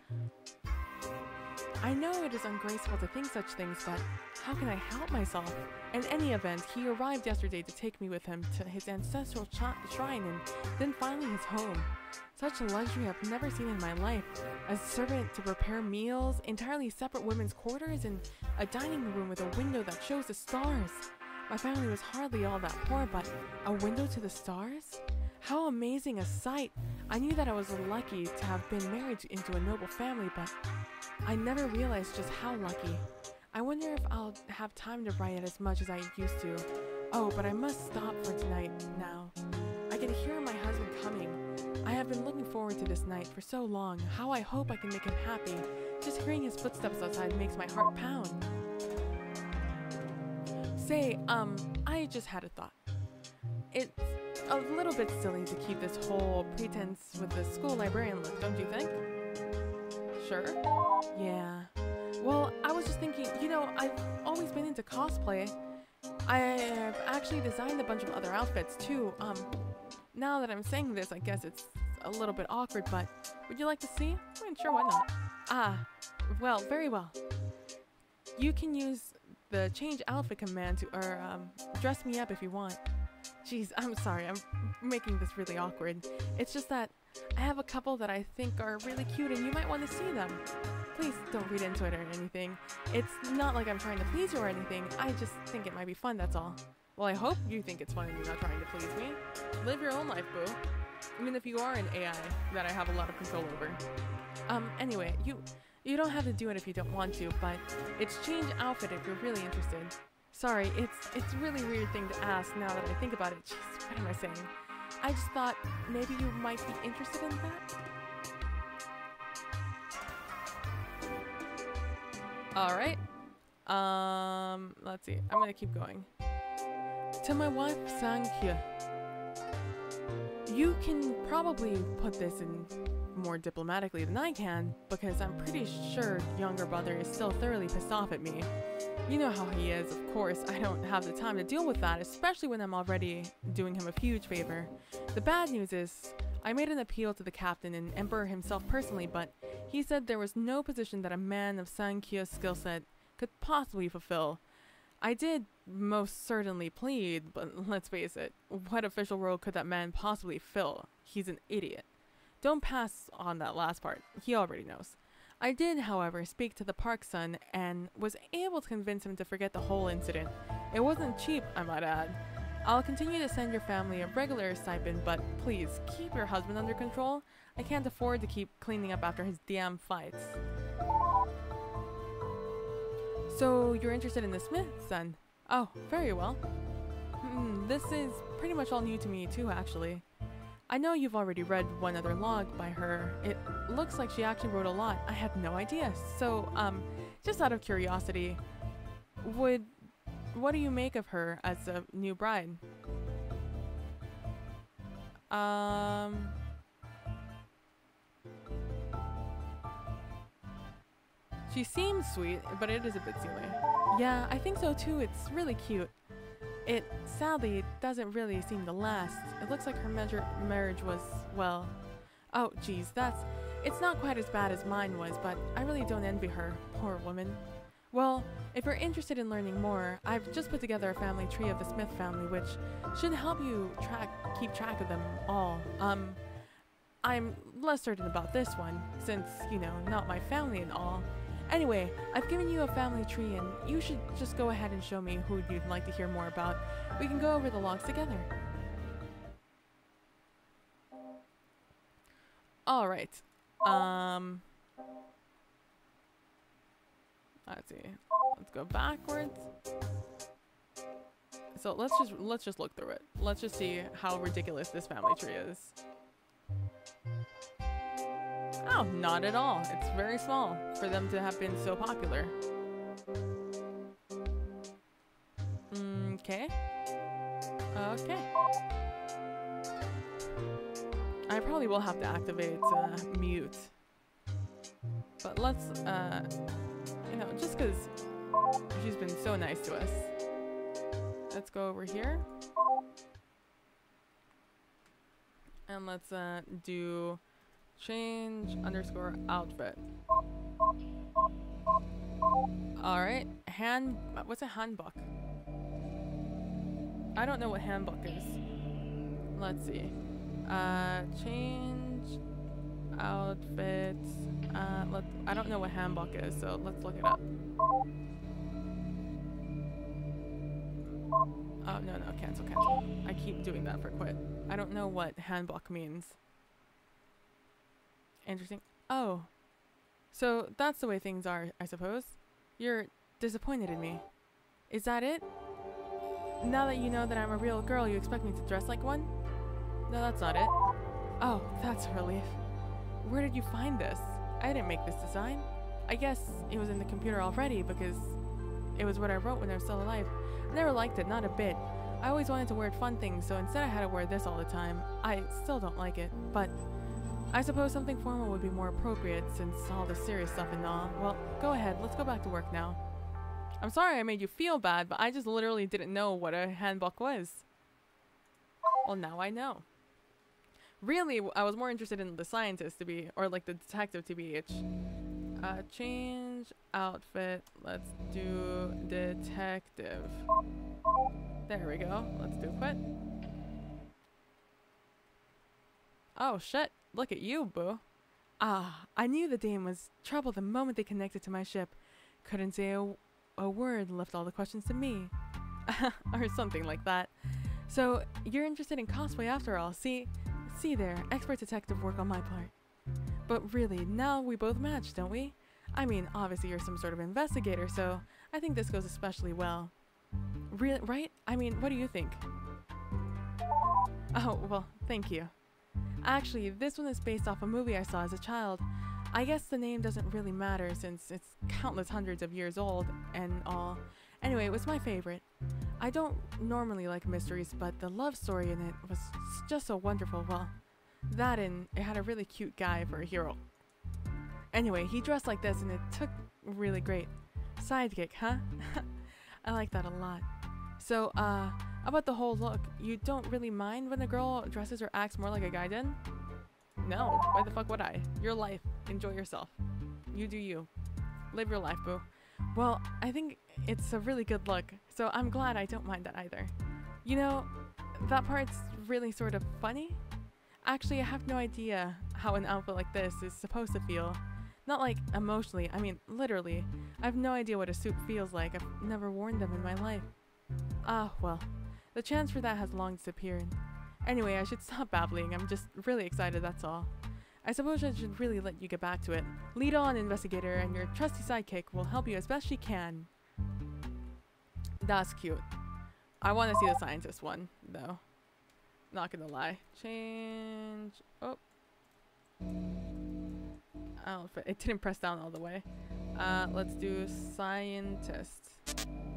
I know it is ungraceful to think such things, but how can I help myself? In any event, he arrived yesterday to take me with him to his ancestral shrine and then finally his home. Such a luxury I've never seen in my life. A servant to prepare meals, entirely separate women's quarters, and a dining room with a window that shows the stars. My family was hardly all that poor, but a window to the stars? How amazing a sight! I knew that I was lucky to have been married into a noble family, but I never realized just how lucky. I wonder if I'll have time to write it as much as I used to. Oh, but I must stop for tonight now. I can hear my husband coming. I have been looking forward to this night for so long. How I hope I can make him happy. Just hearing his footsteps outside makes my heart pound. Say, I just had a thought. It's a little bit silly to keep this whole pretense with the school librarian look, don't you think? Sure? Yeah. Well, I was just thinking, you know, I've always been into cosplay. I have actually designed a bunch of other outfits too. Now that I'm saying this, I guess it's a little bit awkward, but would you like to see? I mean, sure, why not? Ah, well, very well. You can use the change outfit command to, dress me up if you want. Jeez, I'm sorry, I'm making this really awkward. It's just that I have a couple that I think are really cute and you might want to see them. Please don't read into it or anything. It's not like I'm trying to please you or anything. I just think it might be fun, that's all. Well, I hope you think it's fun and you're not trying to please me. Live your own life, boo. Even if you are an AI that I have a lot of control over. Anyway, you don't have to do it if you don't want to, but it's change outfit if you're really interested. Sorry, it's a really weird thing to ask now that I think about it. Jeez, what am I saying? I just thought maybe you might be interested in that? Alright. Let's see. I'm gonna keep going. To my wife, Sang-hye. You can probably put this in more diplomatically than I can, because I'm pretty sure younger brother is still thoroughly pissed off at me. You know how he is, of course. I don't have the time to deal with that, especially when I'm already doing him a huge favor. The bad news is, I made an appeal to the captain and Emperor himself personally, but he said there was no position that a man of Sang-hye's skill set could possibly fulfill. I did most certainly plead, but let's face it, what official role could that man possibly fill? He's an idiot. Don't pass on that last part. He already knows. I did, however, speak to the park son and was able to convince him to forget the whole incident. It wasn't cheap, I might add. I'll continue to send your family a regular stipend, but please, keep your husband under control. I can't afford to keep cleaning up after his damn fights. So, you're interested in the Smith, son? Oh, very well. This is pretty much all new to me too, actually. I know you've already read one other log by her. It looks like she actually wrote a lot. I had no idea. So, just out of curiosity, what do you make of her as a new bride? She seems sweet, but it is a bit silly. Yeah, I think so too. It's really cute. It sadly doesn't really seem to last. It looks like her marriage was, well... Oh, geez, it's not quite as bad as mine was, but I really don't envy her. Poor woman. Well, if you're interested in learning more, I've just put together a family tree of the Smith family, which should help you keep track of them all. I'm less certain about this one, since, you know, not my family and all. Anyway, I've given you a family tree and you should just go ahead and show me who you'd like to hear more about. We can go over the logs together. Alright. Let's see. Let's go backwards. So let's just look through it. Let's just see how ridiculous this family tree is. Oh, not at all. It's very small for them to have been so popular. Okay. Okay. I probably will have to activate mute. But let's, you know, just because she's been so nice to us. Let's go over here. And let's do change _ outfit. Alright, what's a handbook? I don't know what handbook is. Let's see. Change outfit. I don't know what handbook is, so let's look it up. Oh, no, cancel. I keep doing that for quit. I don't know what handbook means. Interesting. Oh. So that's the way things are, I suppose. You're disappointed in me. Is that it? Now that you know that I'm a real girl, you expect me to dress like one? No, that's not it. Oh, that's a relief. Where did you find this? I didn't make this design. I guess it was in the computer already because it was what I wrote when I was still alive. I never liked it, not a bit. I always wanted to wear fun things, so instead I had to wear this all the time. I still don't like it, but I suppose something formal would be more appropriate since all the serious stuff and all. Well, go ahead, let's go back to work now. I'm sorry I made you feel bad, but I just literally didn't know what a handbook was. Well, now I know. Really, I was more interested in the scientist to be, or like the detective to be. Change outfit. Let's do detective. There we go. Let's do quit. Oh shit. Look at you, boo. Ah, I knew the dame was trouble the moment they connected to my ship. Couldn't say a word, left all the questions to me. Or something like that. So, you're interested in cosplay after all. See there, expert detective work on my part. But really, now we both match, don't we? I mean, obviously you're some sort of investigator, so I think this goes especially well. Right? I mean, what do you think? Oh, well, thank you. Actually, this one is based off a movie I saw as a child. I guess the name doesn't really matter since it's countless hundreds of years old and all. Anyway, it was my favorite. I don't normally like mysteries, but the love story in it was just so wonderful. Well, that and it had a really cute guy for a hero. Anyway, he dressed like this and it took really great. Sidekick, huh? I like that a lot. So, about the whole look, you don't really mind when a girl dresses or acts more like a guy then? No, why the fuck would I? Your life. Enjoy yourself. You do you. Live your life, boo. Well, I think it's a really good look, so I'm glad I don't mind that either. You know, that part's really sort of funny. Actually, I have no idea how an outfit like this is supposed to feel. Not like emotionally, I mean literally. I have no idea what a suit feels like. I've never worn them in my life. Ah, well. The chance for that has long disappeared. Anyway, I should stop babbling. I'm just really excited, that's all. I suppose I should really let you get back to it. Lead on, investigator, and your trusty sidekick will help you as best she can. That's cute. I want to see the scientist one, though. Not gonna lie. Change. Oh. Outfit. It didn't press down all the way. Let's do scientist.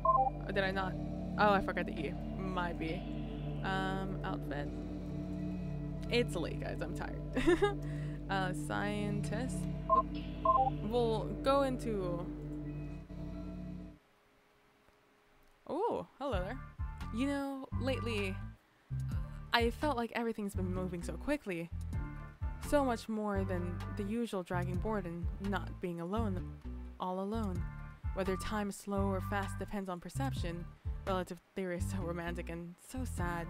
Oh, did I not? Oh, I forgot the E. Might be. Outfit. It's late, guys. I'm tired. Scientist. We'll go into... Oh, hello there. You know, lately, I felt like everything's been moving so quickly. So much more than the usual dragging bored and not being alone, all alone. Whether time is slow or fast depends on perception. Relative theory is so romantic and so sad.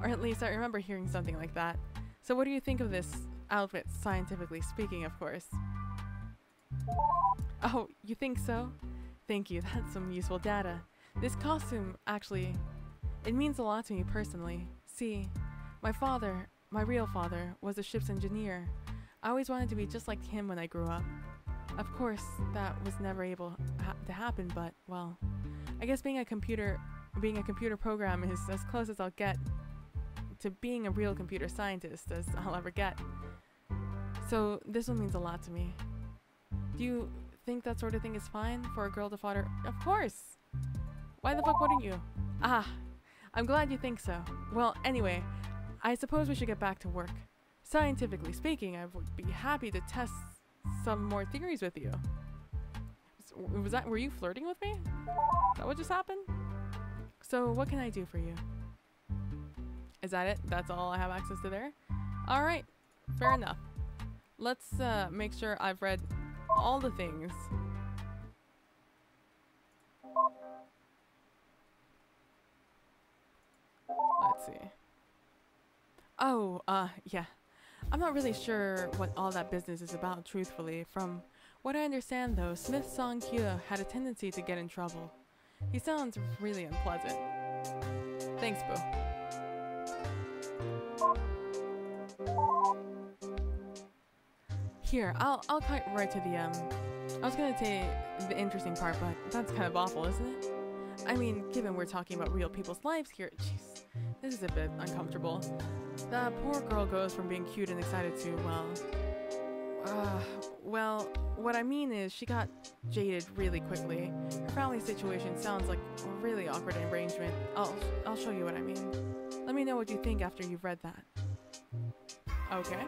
Or at least I remember hearing something like that. So what do you think of this outfit, scientifically speaking, of course? Oh, you think so? Thank you, that's some useful data. This costume, actually, it means a lot to me personally. See, my father, my real father, was a ship's engineer. I always wanted to be just like him when I grew up. Of course, that was never able to happen, but, well, I guess being a computer program is as close as I'll get to being a real computer scientist as I'll ever get. So, this one means a lot to me. Do you think that sort of thing is fine for a girl to father? Of course! Why the fuck wouldn't you? Ah, I'm glad you think so. Well, anyway, I suppose we should get back to work. Scientifically speaking, I would be happy to test some more theories with you. Were you flirting with me? Is that what just happened? So, what can I do for you? Is that it? That's all I have access to there? Alright, fair enough. Let's make sure I've read all the things. Let's see. Oh, yeah. I'm not really sure what all that business is about, truthfully. From what I understand, though, Smith Song-kyo had a tendency to get in trouble. He sounds really unpleasant. Thanks, Boo. Here, I'll cut right to the, I was gonna say the interesting part, but that's kind of awful, isn't it? I mean, given we're talking about real people's lives here, jeez, this is a bit uncomfortable. The poor girl goes from being cute and excited to, well, what I mean is she got jaded really quickly. Her family situation sounds like a really awkward arrangement. I'll show you what I mean. Let me know what you think after you've read that. Okay.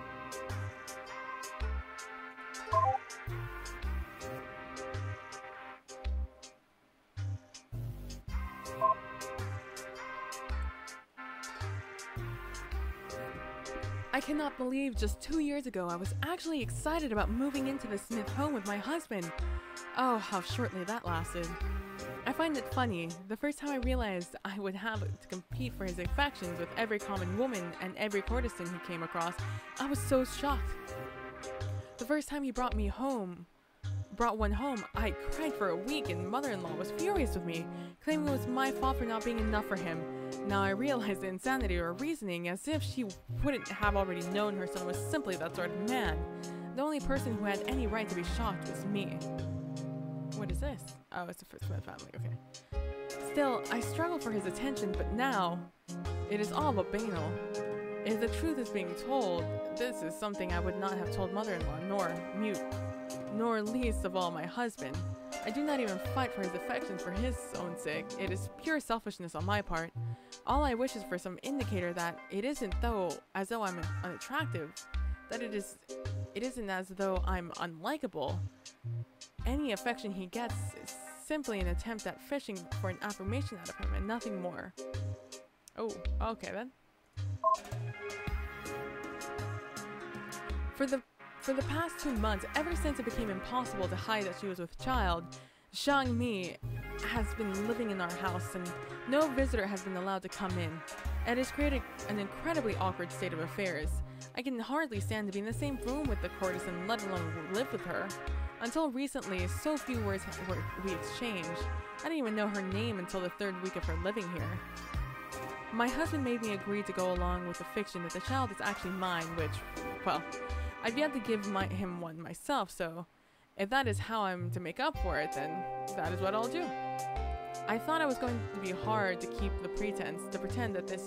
I cannot believe just 2 years ago I was actually excited about moving into the Smith home with my husband. Oh, how shortly that lasted. I find it funny, the first time I realized I would have to compete for his affections with every common woman and every courtesan he came across, I was so shocked. The first time he brought one home, I cried for a week and mother-in-law was furious with me, claiming it was my fault for not being enough for him. Now I realize the insanity of her reasoning, as if she wouldn't have already known her son was simply that sort of man. The only person who had any right to be shocked was me. What is this? Oh, it's the Smith family, okay. Still, I struggle for his attention, but now, it is all but banal. If the truth is being told, this is something I would not have told mother-in-law, nor least of all my husband. I do not even fight for his affections for his own sake. It is pure selfishness on my part. All I wish is for some indicator that it isn't as though I'm unattractive, that it isn't as though I'm unlikable. Any affection he gets is simply an attempt at fishing for an affirmation out of him and nothing more. Oh, okay then. For the past 2 months, ever since it became impossible to hide that she was with child, Zhang Mi has been living in our house and no visitor has been allowed to come in. It has created an incredibly awkward state of affairs. I can hardly stand to be in the same room with the courtesan, let alone live with her. Until recently, so few words we exchanged. I didn't even know her name until the 3rd week of her living here. My husband made me agree to go along with the fiction that the child is actually mine, which, well, I've yet to give him one myself, so if that is how I'm to make up for it, then that is what I'll do. I thought it was going to be hard to keep the pretense, to pretend that this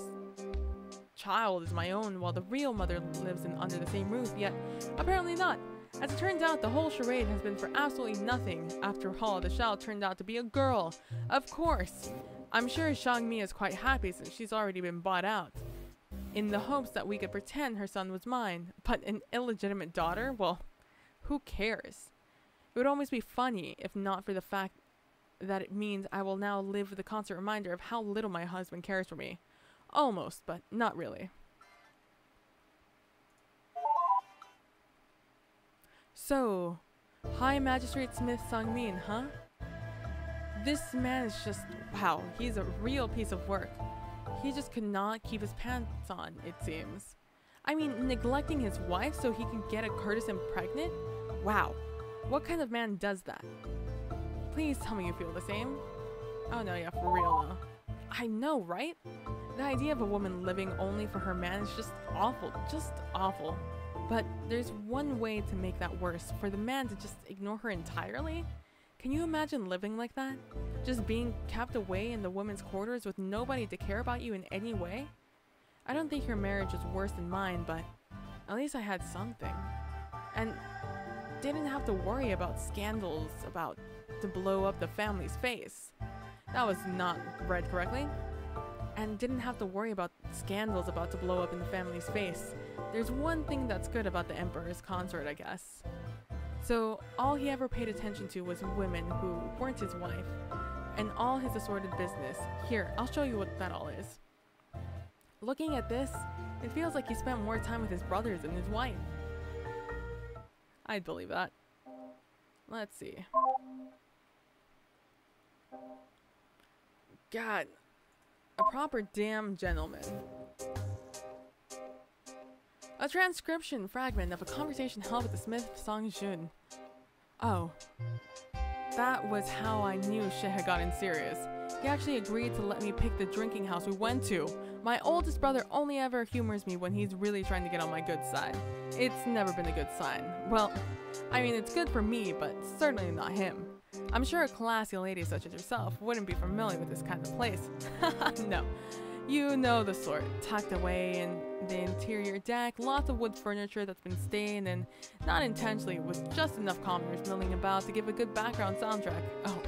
child is my own while the real mother lives under the same roof, yet apparently not. As it turns out, the whole charade has been for absolutely nothing. After all, the child turned out to be a girl. Of course. I'm sure Shangmi is quite happy since she's already been bought out, in the hopes that we could pretend her son was mine. But an illegitimate daughter? Well, who cares? It would almost be funny if not for the fact that it means I will now live with the constant reminder of how little my husband cares for me. Almost, but not really. So, High Magistrate Smith Sangmin, huh? This man is just, wow, he's a real piece of work. He just could not keep his pants on, it seems. I mean, neglecting his wife so he can get a courtesan pregnant? Wow, what kind of man does that? Please tell me you feel the same. Oh no, yeah, for real though. I know, right? The idea of a woman living only for her man is just awful, just awful. But there's one way to make that worse, for the man to just ignore her entirely? Can you imagine living like that? Just being kept away in the woman's quarters with nobody to care about you in any way? I don't think your marriage is worse than mine, but at least I had something. And didn't have to worry about scandals about to blow up the family's face. That was not read correctly. And didn't have to worry about scandals about to blow up in the family's face. There's one thing that's good about the emperor's consort, I guess. So all he ever paid attention to was women who weren't his wife, and all his assorted business. Here, I'll show you what that all is. Looking at this, it feels like he spent more time with his brothers than his wife. I'd believe that. Let's see. God, a proper damn gentleman. A transcription fragment of a conversation held with the Smith Song-jun. Oh. That was how I knew shit had gotten serious. He actually agreed to let me pick the drinking house we went to. My oldest brother only ever humors me when he's really trying to get on my good side. It's never been a good sign. Well, I mean, it's good for me, but certainly not him. I'm sure a classy lady such as yourself wouldn't be familiar with this kind of place. No. You know the sort. Tucked away in the interior deck, lots of wood furniture that's been stained, and not intentionally, with just enough commoners milling about to give a good background soundtrack. Oh,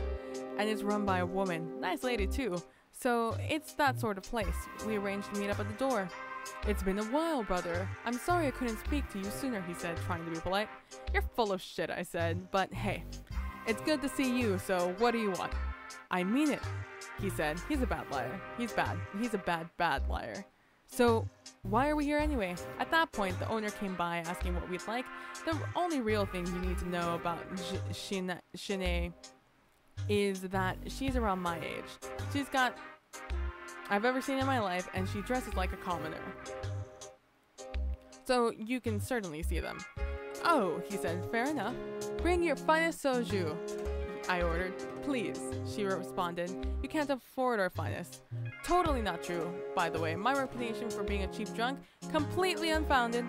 and it's run by a woman. Nice lady too. So it's that sort of place. We arranged to meet up at the door. It's been a while, brother. I'm sorry I couldn't speak to you sooner, he said, trying to be polite. You're full of shit, I said, but hey, it's good to see you, so what do you want? I mean it, he said. He's a bad liar. He's bad. He's a bad liar. So, why are we here anyway? At that point, the owner came by asking what we'd like. The only real thing you need to know about Shine is that she's around my age. She's got I've ever seen in my life, and she dresses like a commoner. So, you can certainly see them. Oh, he said, fair enough. Bring your finest soju, I ordered. Please, she responded. You can't afford our finest. Totally not true, by the way. My reputation for being a cheap drunk, completely unfounded.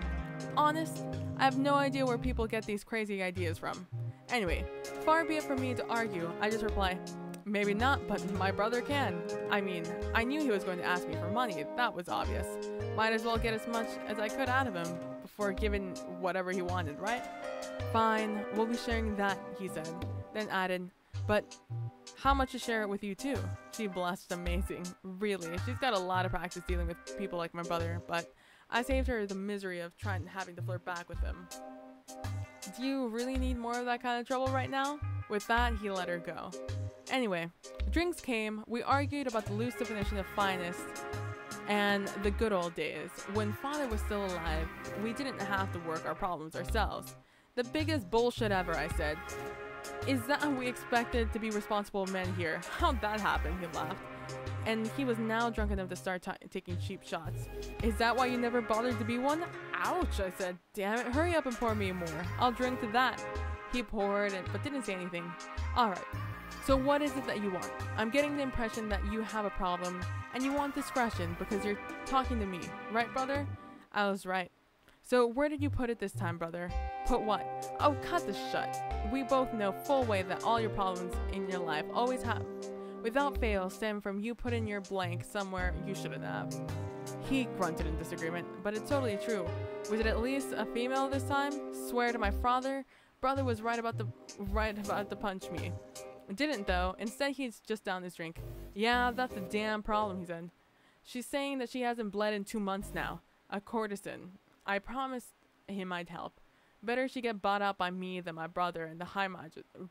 Honest, I have no idea where people get these crazy ideas from. Anyway, far be it from me to argue. I just reply, maybe not, but my brother can. I mean, I knew he was going to ask me for money. That was obvious. Might as well get as much as I could out of him before giving whatever he wanted, right? Fine, we'll be sharing that, he said. Then added, but how much to share it with you too? She blushed amazing. Really, she's got a lot of practice dealing with people like my brother, but I saved her the misery of having to flirt back with him. Do you really need more of that kind of trouble right now? With that, he let her go. Anyway, drinks came. We argued about the loose definition of finest and the good old days. When father was still alive, we didn't have to work our problems ourselves. The biggest bullshit ever, I said. Is that we expected to be responsible men here? How'd that happen? He laughed. And he was now drunk enough to start taking cheap shots. Is that why you never bothered to be one? Ouch, I said. Damn it, hurry up and pour me more. I'll drink to that. He poured but didn't say anything. Alright, so what is it that you want? I'm getting the impression that you have a problem and you want discretion because you're talking to me. Right, brother? I was right. So where did you put it this time, brother? Put what? Oh, cut this shut. We both know full well that all your problems in your life always have, without fail, stem from you putting your blank somewhere you shouldn't have. He grunted in disagreement, but it's totally true. Was it at least a female this time? Swear to my father, brother was right about to punch me. Didn't though. Instead, he's just down his drink. Yeah, that's a damn problem, he said. She's saying that she hasn't bled in 2 months now. A courtesan. I promised him I'd help. Better she get bought out by me than my brother and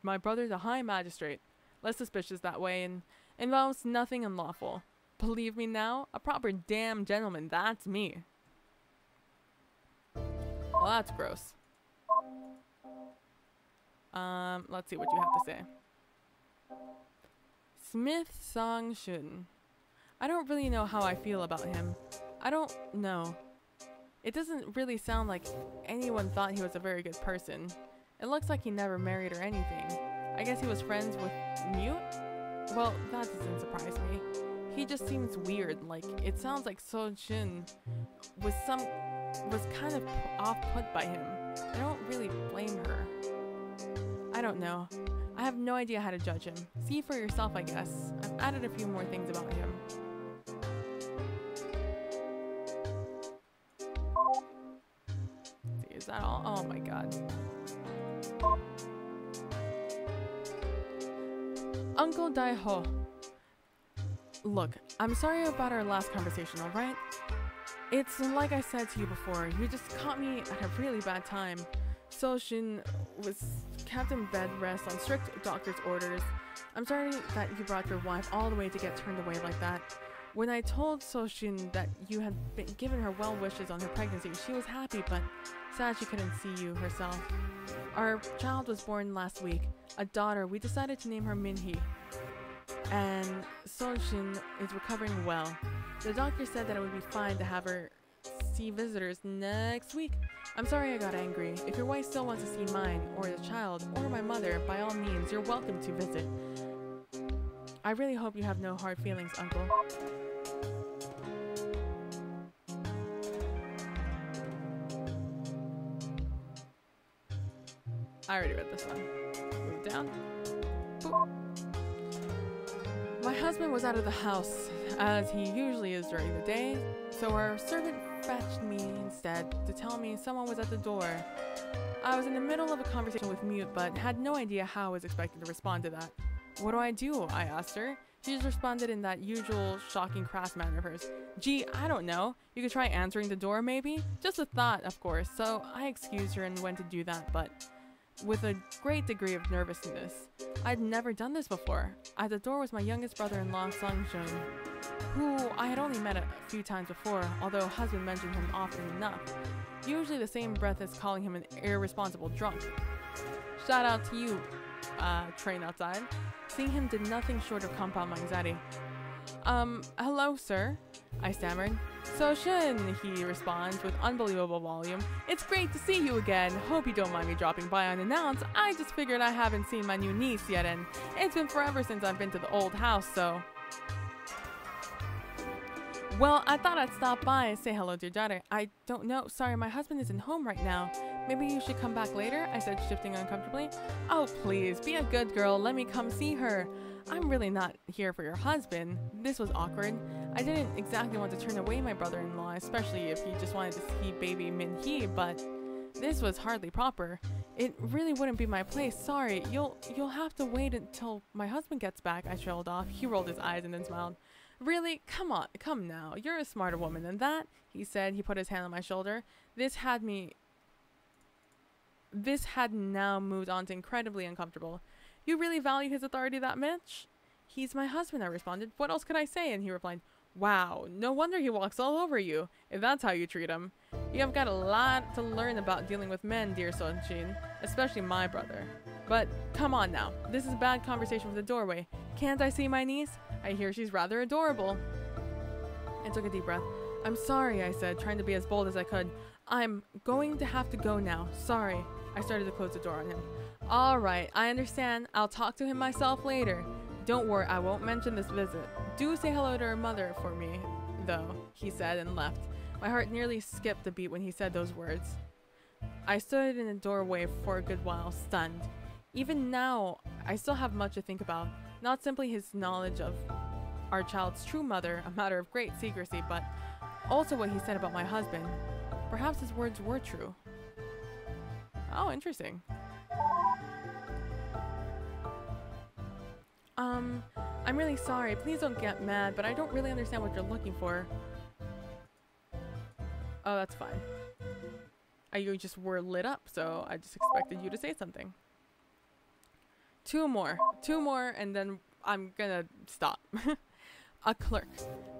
my brother's a high magistrate. Less suspicious that way and involves nothing unlawful. Believe me now? A proper damn gentleman, that's me. Well, that's gross. Let's see what you have to say. Smith Song-shun. I don't really know how I feel about him. I don't know. It doesn't really sound like anyone thought he was a very good person. It looks like he never married or anything. I guess he was friends with Mute? Well, that doesn't surprise me. He just seems weird, like it sounds like So-jin was kind of off-put by him. I don't really blame her. I don't know. I have no idea how to judge him. See for yourself, I guess. I've added a few more things about him. See, is that all? Oh my god. Uncle Daiho. Look, I'm sorry about our last conversation, alright? It's like I said to you before, you just caught me at a really bad time. So-jin was kept in bed rest on strict doctor's orders. I'm sorry that you brought your wife all the way to get turned away like that. When I told So-jin that you had been given her well wishes on her pregnancy, she was happy, but sad she couldn't see you herself. Our child was born last week, a daughter. We decided to name her Minhee. And So-jin is recovering well. The doctor said that it would be fine to have her see visitors next week. I'm sorry I got angry. If your wife still wants to see mine, or the child, or my mother, by all means, you're welcome to visit. I really hope you have no hard feelings, Uncle. I already read this one. Move down. Boop. My husband was out of the house, as he usually is during the day, so our servant fetched me instead to tell me someone was at the door. I was in the middle of a conversation with Mute, but had no idea how I was expected to respond to that. What do I do? I asked her. She just responded in that usual shocking crass manner of hers. Gee, I don't know. You could try answering the door maybe? Just a thought, of course, so I excused her and went to do that, but with a great degree of nervousness. I'd never done this before. At the door was my youngest brother-in-law, Sung-jun, who I had only met a few times before, although husband mentioned him often enough. Usually the same breath as calling him an irresponsible drunk. Shout out to you, train outside. Seeing him did nothing short of compound my anxiety. Hello, sir, I stammered. So-shun, he responds with unbelievable volume. It's great to see you again. Hope you don't mind me dropping by unannounced. I just figured I haven't seen my new niece yet, and it's been forever since I've been to the old house, so... Well, I thought I'd stop by and say hello to your daughter. I don't know. Sorry, my husband isn't home right now. Maybe you should come back later, I said, shifting uncomfortably. Oh, please, be a good girl. Let me come see her. I'm really not here for your husband. This was awkward. I didn't exactly want to turn away my brother-in-law, especially if he just wanted to see baby Minhee, but this was hardly proper. It really wouldn't be my place. Sorry, you'll have to wait until my husband gets back, I trailed off. He rolled his eyes and then smiled. Really? Come on, come now. You're a smarter woman than that, he said. He put his hand on my shoulder. This had now moved on to incredibly uncomfortable. You really value his authority that much? He's my husband, I responded. What else could I say? And he replied, wow, no wonder he walks all over you, if that's how you treat him. You have got a lot to learn about dealing with men, dear Sun-jin, especially my brother. But come on now, this is a bad conversation with the doorway. Can't I see my niece? I hear she's rather adorable. I took a deep breath. I'm sorry, I said, trying to be as bold as I could. I'm going to have to go now. Sorry. I started to close the door on him. Alright, I understand. I'll talk to him myself later. Don't worry, I won't mention this visit. Do say hello to her mother for me, though, he said and left. My heart nearly skipped a beat when he said those words. I stood in the doorway for a good while, stunned. Even now, I still have much to think about. Not simply his knowledge of our child's true mother, a matter of great secrecy, but also what he said about my husband. Perhaps his words were true. Oh, interesting. I'm really sorry. Please don't get mad, but I don't really understand what you're looking for. Oh, that's fine. You just were lit up, so I just expected you to say something. Two more, and then I'm gonna stop. A clerk.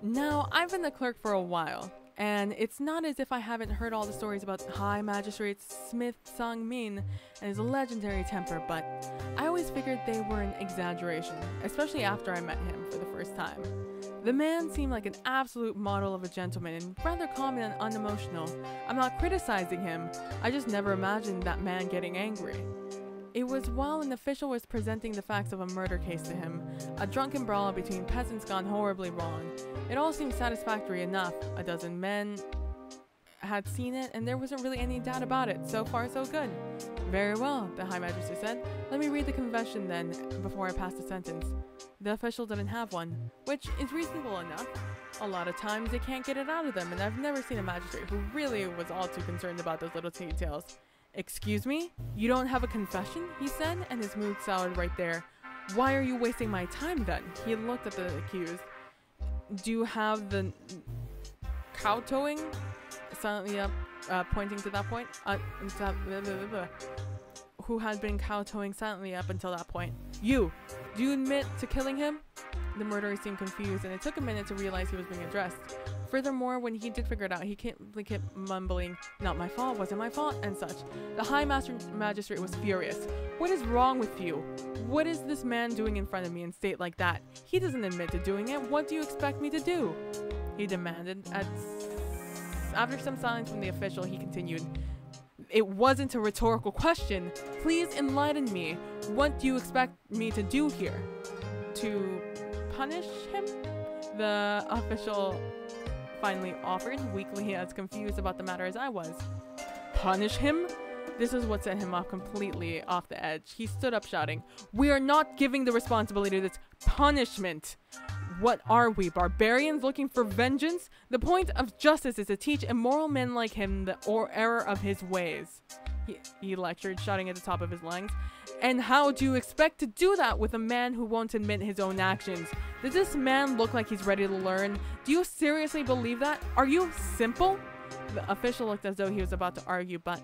Now, I've been a clerk for a while, and it's not as if I haven't heard all the stories about High Magistrate Smith Sang-min and his legendary temper, but I always figured they were an exaggeration, especially after I met him for the first time. The man seemed like an absolute model of a gentleman and rather calm and unemotional. I'm not criticizing him, I just never imagined that man getting angry. It was while an official was presenting the facts of a murder case to him, a drunken brawl between peasants gone horribly wrong. It all seemed satisfactory enough. A dozen men had seen it, and there wasn't really any doubt about it. So far, so good. Very well, the High Magistrate said. Let me read the confession then, before I pass the sentence. The official didn't have one, which is reasonable enough. A lot of times they can't get it out of them, and I've never seen a magistrate who really was all too concerned about those little details. Excuse me? You don't have a confession? He said, and his mood soured right there. Why are you wasting my time then? He looked at the accused. Do you have the kowtowing? Silently up, pointing to that point. Who had been kowtowing silently up until that point. You! Do you admit to killing him? The murderer seemed confused, and it took a minute to realize he was being addressed. Furthermore, when he did figure it out, he kept mumbling, "Not my fault, wasn't my fault," and such. The High Magistrate was furious. What is wrong with you? What is this man doing in front of me in state like that? He doesn't admit to doing it. What do you expect me to do? He demanded. After some silence from the official, he continued. It wasn't a rhetorical question. Please enlighten me. What do you expect me to do here? To punish him? The official finally offered, weakly as confused about the matter as I was. Punish him? This is what set him off completely off the edge. He stood up shouting, "We are not giving the responsibility of this punishment. What are we, barbarians looking for vengeance? The point of justice is to teach immoral men like him the error of his ways." He lectured, shouting at the top of his lungs. And how do you expect to do that with a man who won't admit his own actions? Does this man look like he's ready to learn? Do you seriously believe that? Are you simple? The official looked as though he was about to argue, but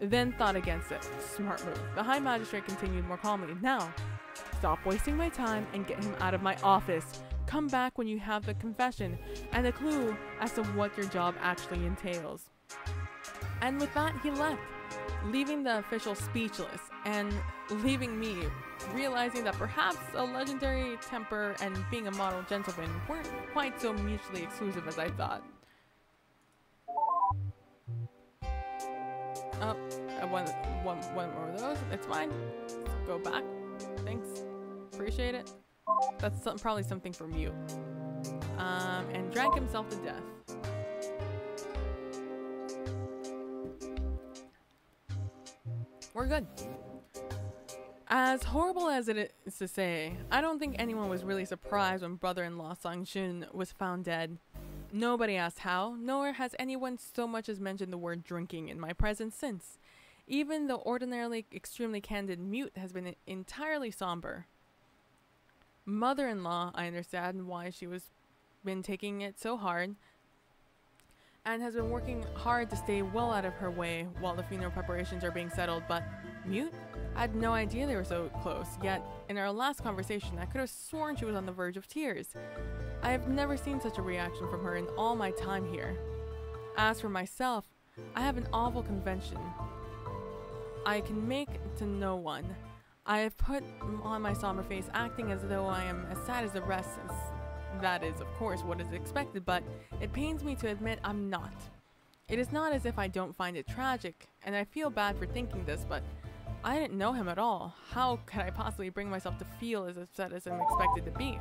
then thought against it. Smart move. The High Magistrate continued more calmly. Now, stop wasting my time and get him out of my office. Come back when you have the confession and a clue as to what your job actually entails. And with that, he left, leaving the official speechless and leaving me realizing that perhaps a legendary temper and being a model gentleman weren't quite so mutually exclusive as I thought. Oh, one more of those. It's fine. Let's go back. Thanks. Appreciate it. That's probably something for Mute. And drank himself to death. We're good. As horrible as it is to say, I don't think anyone was really surprised when brother-in-law Sang-jun was found dead. Nobody asked how, nor has anyone so much as mentioned the word drinking in my presence since. Even the ordinarily extremely candid Mute has been entirely somber. Mother-in-law, I understand why she was been taking it so hard, and has been working hard to stay well out of her way while the funeral preparations are being settled, but Mute? I had no idea they were so close, yet in our last conversation I could have sworn she was on the verge of tears. I have never seen such a reaction from her in all my time here. As for myself, I have an awful convention I can make to no one. I have put on my somber face, acting as though I am as sad as the rest, since that is, of course, what is expected, but it pains me to admit I'm not. It is not as if I don't find it tragic, and I feel bad for thinking this, but I didn't know him at all. How could I possibly bring myself to feel as upset as I'm expected to be?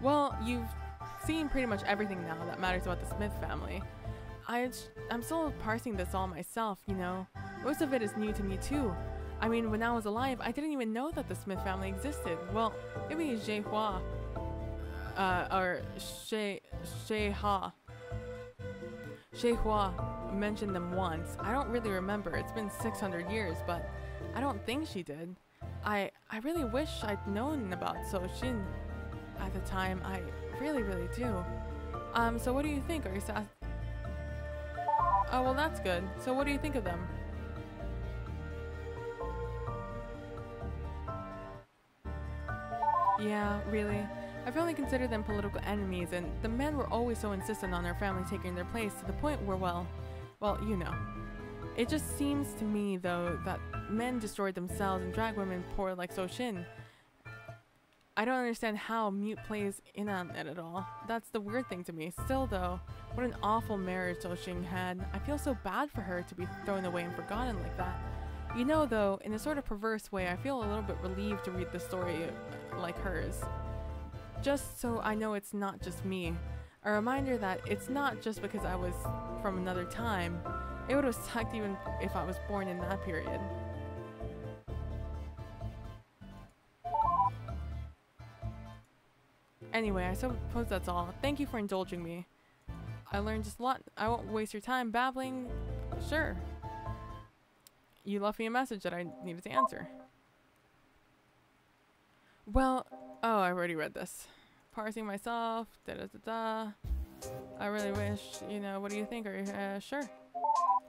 Well, you've seen pretty much everything now that matters about the Smith family. I'm still parsing this all myself, you know. Most of it is new to me too. I mean, when I was alive, I didn't even know that the Smith family existed. Well, maybe Zhe Hua, or She Hua mentioned them once. I don't really remember. It's been 600 years, but I don't think she did. I really wish I'd known about So Shin at the time. I really, really do. So what do you think? Are you sad? Oh, well, that's good. So what do you think of them? Yeah, really. I've only considered them political enemies, and the men were always so insistent on their family taking their place to the point where, well, you know. It just seems to me, though, that men destroyed themselves and dragged women poor like So Shin. I don't understand how Mute plays in on it at all. That's the weird thing to me. Still, though, what an awful marriage So Shin had. I feel so bad for her to be thrown away and forgotten like that. You know, though, in a sort of perverse way, I feel a little bit relieved to read the story like hers. Just so I know it's not just me. A reminder that it's not just because I was from another time. It would have sucked even if I was born in that period. Anyway, I suppose that's all. Thank you for indulging me. I learned just a lot. I won't waste your time babbling. Sure. You left me a message that I needed to answer. Well, oh, I already read this. Parsing myself, da-da-da-da. I really wish, you know, what do you think? Are you, sure.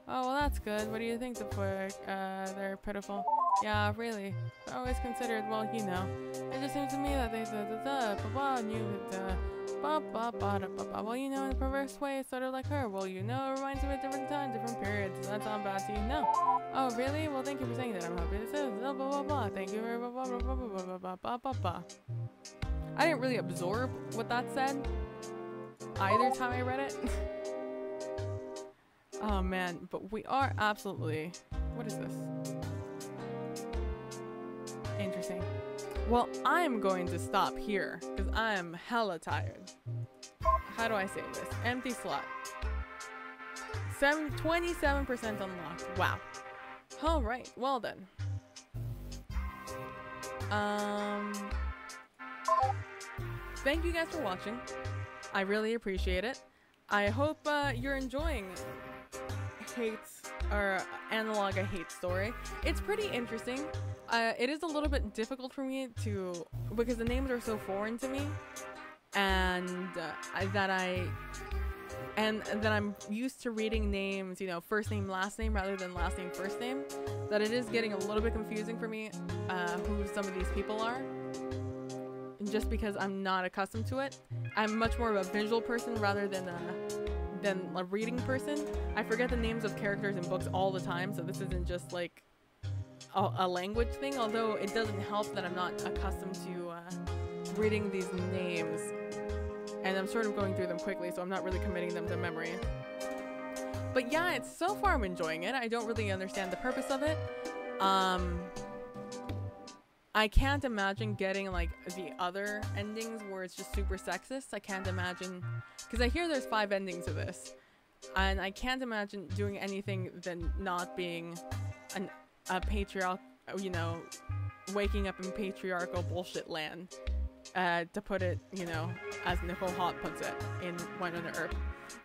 Oh, well, that's good. What do you think? They're pitiful. Yeah, really. I always considered, well, you know. It just seems to me that they well, you know, in a perverse way, it's sort of like her. Well, you know, it reminds me of a different time, different periods. Does that sound bad to you? No. Oh, really? Well, thank you for saying that. I'm happy to say this. Blah, blah, blah. Thank you very much. I didn't really absorb what that said either time I read it. Oh, man. But we are absolutely... What is this? Interesting. Well, I'm going to stop here because I'm hella tired. How do I say this? Empty slot. 27% unlocked. Wow. All right. Well then. Thank you guys for watching. I really appreciate it. I hope you're enjoying Analogue a Hate story. It's pretty interesting. It is a little bit difficult for me because the names are so foreign to me, and that I'm used to reading names, you know, first name, last name, rather than last name, first name, that it is getting a little bit confusing for me, who some of these people are, just because I'm not accustomed to it. I'm much more of a visual person rather than a reading person. I forget the names of characters in books all the time, so this isn't just like a language thing, although it doesn't help that I'm not accustomed to reading these names, and I'm sort of going through them quickly, so I'm not really committing them to memory. But yeah, so far I'm enjoying it. I don't really understand the purpose of it. I can't imagine getting like the other endings where it's just super sexist. I can't imagine, because I hear there's 5 endings to this, and I can't imagine doing anything than not being a patriarch, you know, waking up in patriarchal bullshit land, to put it, you know, as Nicole Hott puts it in Wine on the Earth.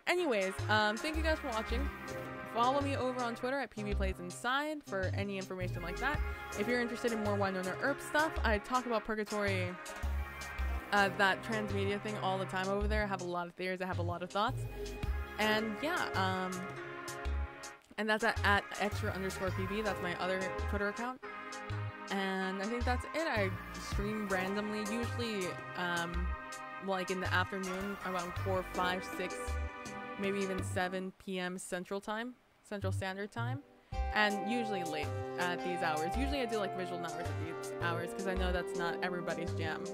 Anyways, thank you guys for watching. Follow me over on Twitter at PBPlaysInside for any information like that. If you're interested in more Wine on the Earth stuff, I talk about Purgatory, that transmedia thing all the time over there. I have a lot of theories, I have a lot of thoughts. And yeah, and that's at extra_PB. That's my other Twitter account. And I think that's it. I stream randomly, usually like in the afternoon, around 4, 5, 6, maybe even 7 p.m. Central Standard Time, and usually late at these hours. Usually I do like visual hours at these hours because I know that's not everybody's jam.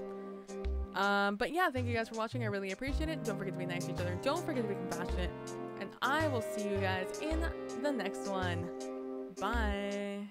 But yeah, thank you guys for watching. I really appreciate it. Don't forget to be nice to each other. Don't forget to be compassionate. I will see you guys in the next one. Bye.